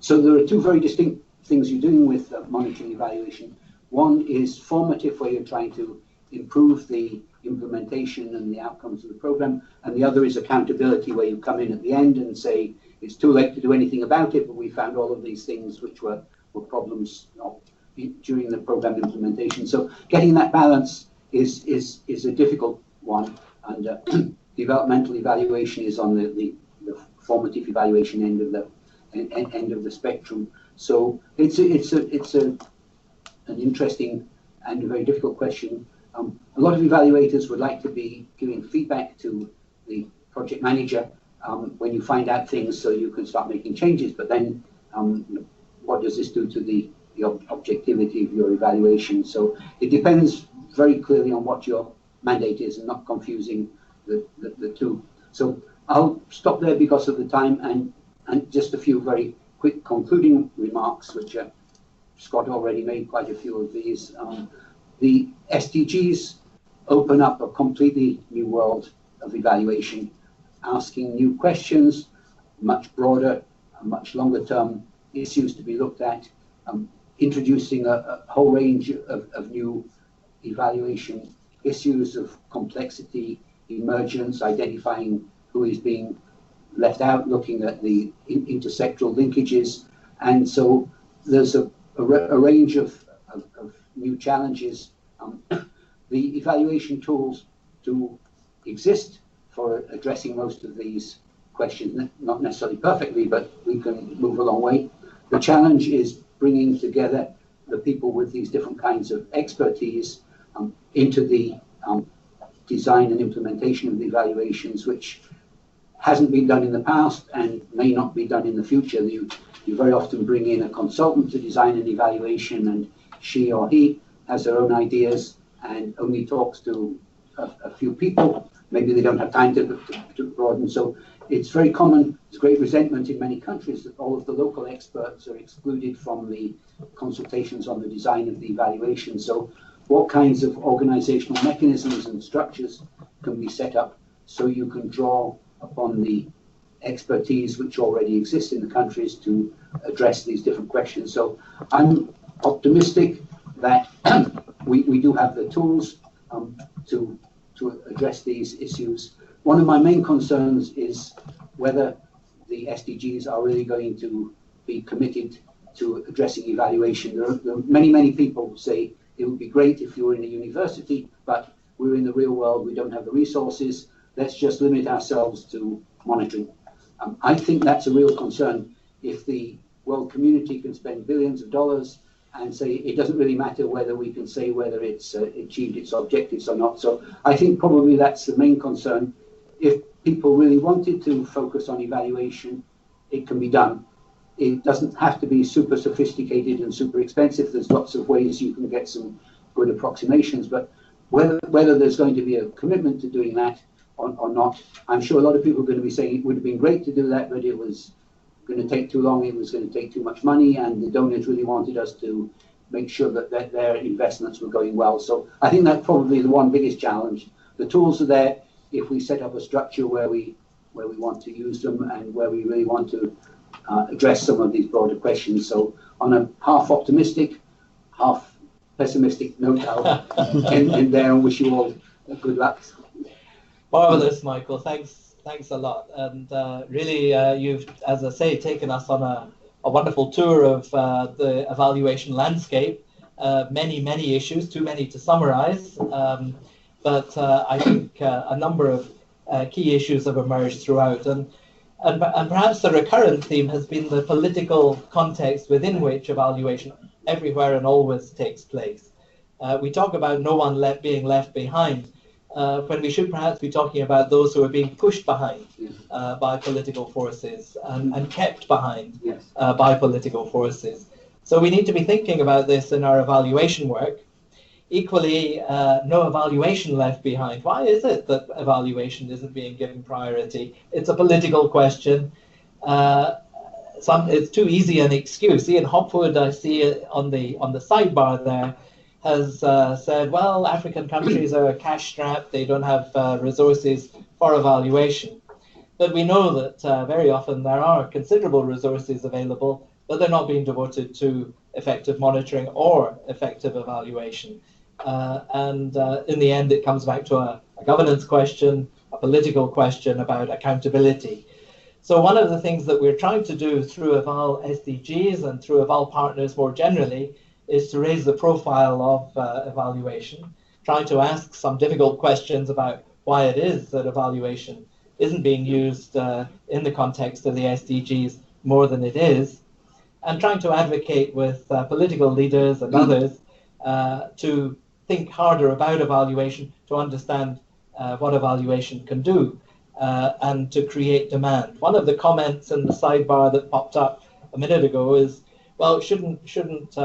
So there are two very distinct things you're doing with monitoring evaluation. One is formative, where you're trying to improve the implementation and the outcomes of the program, and the other is accountability, where you come in at the end and say it's too late to do anything about it, but we found all of these things which were problems during the program implementation. So getting that balance is a difficult one, and developmental evaluation is on the formative evaluation end of the spectrum. So it's an interesting and a very difficult question. A lot of evaluators would like to be giving feedback to the project manager when you find out things, so you can start making changes. But then, what does this do to the objectivity of your evaluation? So it depends very clearly on what your mandate is, and not confusing the two. So I'll stop there because of the time, and just a few very quick concluding remarks, which Scott already made quite a few of these. The SDGs open up a completely new world of evaluation, asking new questions, much broader, much longer term issues to be looked at, introducing a whole range of new evaluation issues of complexity, emergence, identifying who is being left out, looking at the intersectional linkages. And so there's a range of new challenges. The evaluation tools do exist for addressing most of these questions, not necessarily perfectly, but we can move a long way. The challenge is bringing together the people with these different kinds of expertise into the design and implementation of the evaluations, which hasn't been done in the past and may not be done in the future. You very often bring in a consultant to design an evaluation, and she or he has their own ideas and only talks to a few people. Maybe they don't have time to broaden. So it's very common, there's great resentment in many countries that all of the local experts are excluded from the consultations on the design of the evaluation. So what kinds of organizational mechanisms and structures can be set up so you can draw upon the expertise which already exists in the countries to address these different questions? So I'm optimistic that we do have the tools to address these issues. One of my main concerns is whether the SDGs are really going to be committed to addressing evaluation. There are many people who say it would be great if you were in a university, but we're in the real world, we don't have the resources, let's just limit ourselves to monitoring. I think that's a real concern. If the world community can spend billions of dollars and say it doesn't really matter whether we can say whether it's achieved its objectives or not. So I think probably that's the main concern. If people really wanted to focus on evaluation, it can be done. It doesn't have to be super sophisticated and super expensive. There's lots of ways you can get some good approximations, but whether there's going to be a commitment to doing that or not, I'm sure a lot of people are going to be saying it would have been great to do that, but it was going to take too long, it was going to take too much money, and the donors really wanted us to make sure that their investments were going well. So I think that's probably the one biggest challenge. The tools are there if we set up a structure where we want to use them and where we really want to address some of these broader questions. So on a half optimistic, half pessimistic note, I'll end there and wish you all good luck. Marvelous, Michael. Thanks a lot. And really, you've, as I say, taken us on a wonderful tour of the evaluation landscape. Many issues, too many to summarize. But I think a number of key issues have emerged throughout. And perhaps the recurrent theme has been the political context within which evaluation everywhere and always takes place. We talk about no one being left behind, when we should perhaps be talking about those who are being pushed behind by political forces and kept behind by political forces. So we need to be thinking about this in our evaluation work. Equally, no evaluation left behind. Why is it that evaluation isn't being given priority? It's a political question. It's too easy an excuse. Ian Hopwood, I see on the sidebar there, has said, well, African countries are cash-strapped, they don't have resources for evaluation. But we know that very often there are considerable resources available, but they're not being devoted to effective monitoring or effective evaluation. And in the end, it comes back to a governance question, a political question about accountability. So one of the things that we're trying to do through Eval SDGs and through Eval partners more generally is to raise the profile of evaluation, trying to ask some difficult questions about why it is that evaluation isn't being used in the context of the SDGs more than it is, and trying to advocate with political leaders and others to think harder about evaluation, to understand what evaluation can do, and to create demand. One of the comments in the sidebar that popped up a minute ago is, well, shouldn't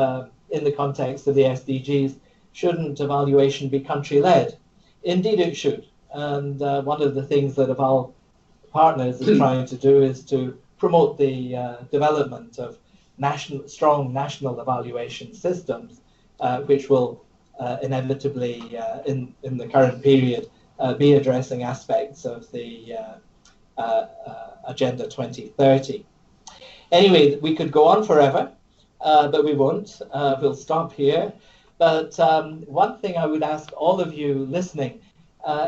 in the context of the SDGs, shouldn't evaluation be country-led? Indeed it should. And one of the things that Eval Partners is trying to do is to promote the development of strong national evaluation systems, which will inevitably, in the current period, be addressing aspects of the Agenda 2030. Anyway, we could go on forever, but we won't. We'll stop here. But one thing I would ask all of you listening,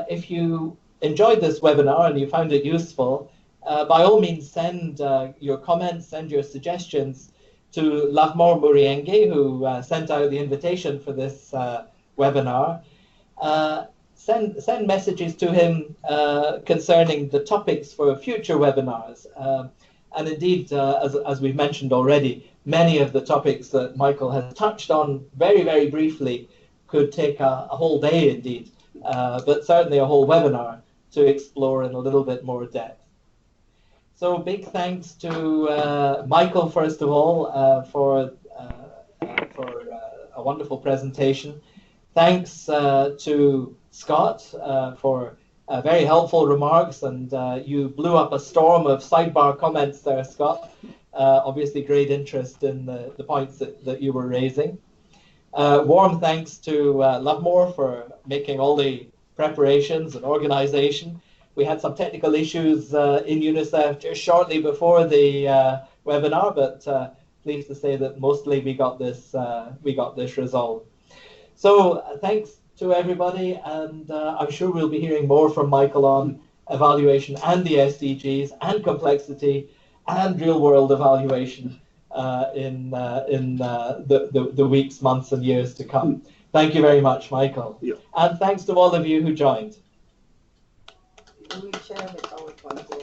if you enjoyed this webinar and you found it useful, by all means send your comments, send your suggestions to Lavmore Murienge, who sent out the invitation for this webinar. Send messages to him concerning the topics for future webinars. And indeed, as we've mentioned already, many of the topics that Michael has touched on very, very briefly could take a whole day indeed, but certainly a whole webinar to explore in a little bit more depth. So big thanks to Michael, first of all, for a wonderful presentation. Thanks to Scott for very helpful remarks, and you blew up a storm of sidebar comments there, Scott. Obviously great interest in the points that you were raising. Warm thanks to Lovemore for making all the preparations and organization. We had some technical issues in UNICEF just shortly before the webinar, but pleased to say that mostly we got this resolved. So thanks to everybody, and I'm sure we'll be hearing more from Michael on evaluation and the SDGs and complexity and real-world evaluation in the weeks, months, and years to come. Thank you very much, Michael. Yeah. And thanks to all of you who joined. Can we share the PowerPoint?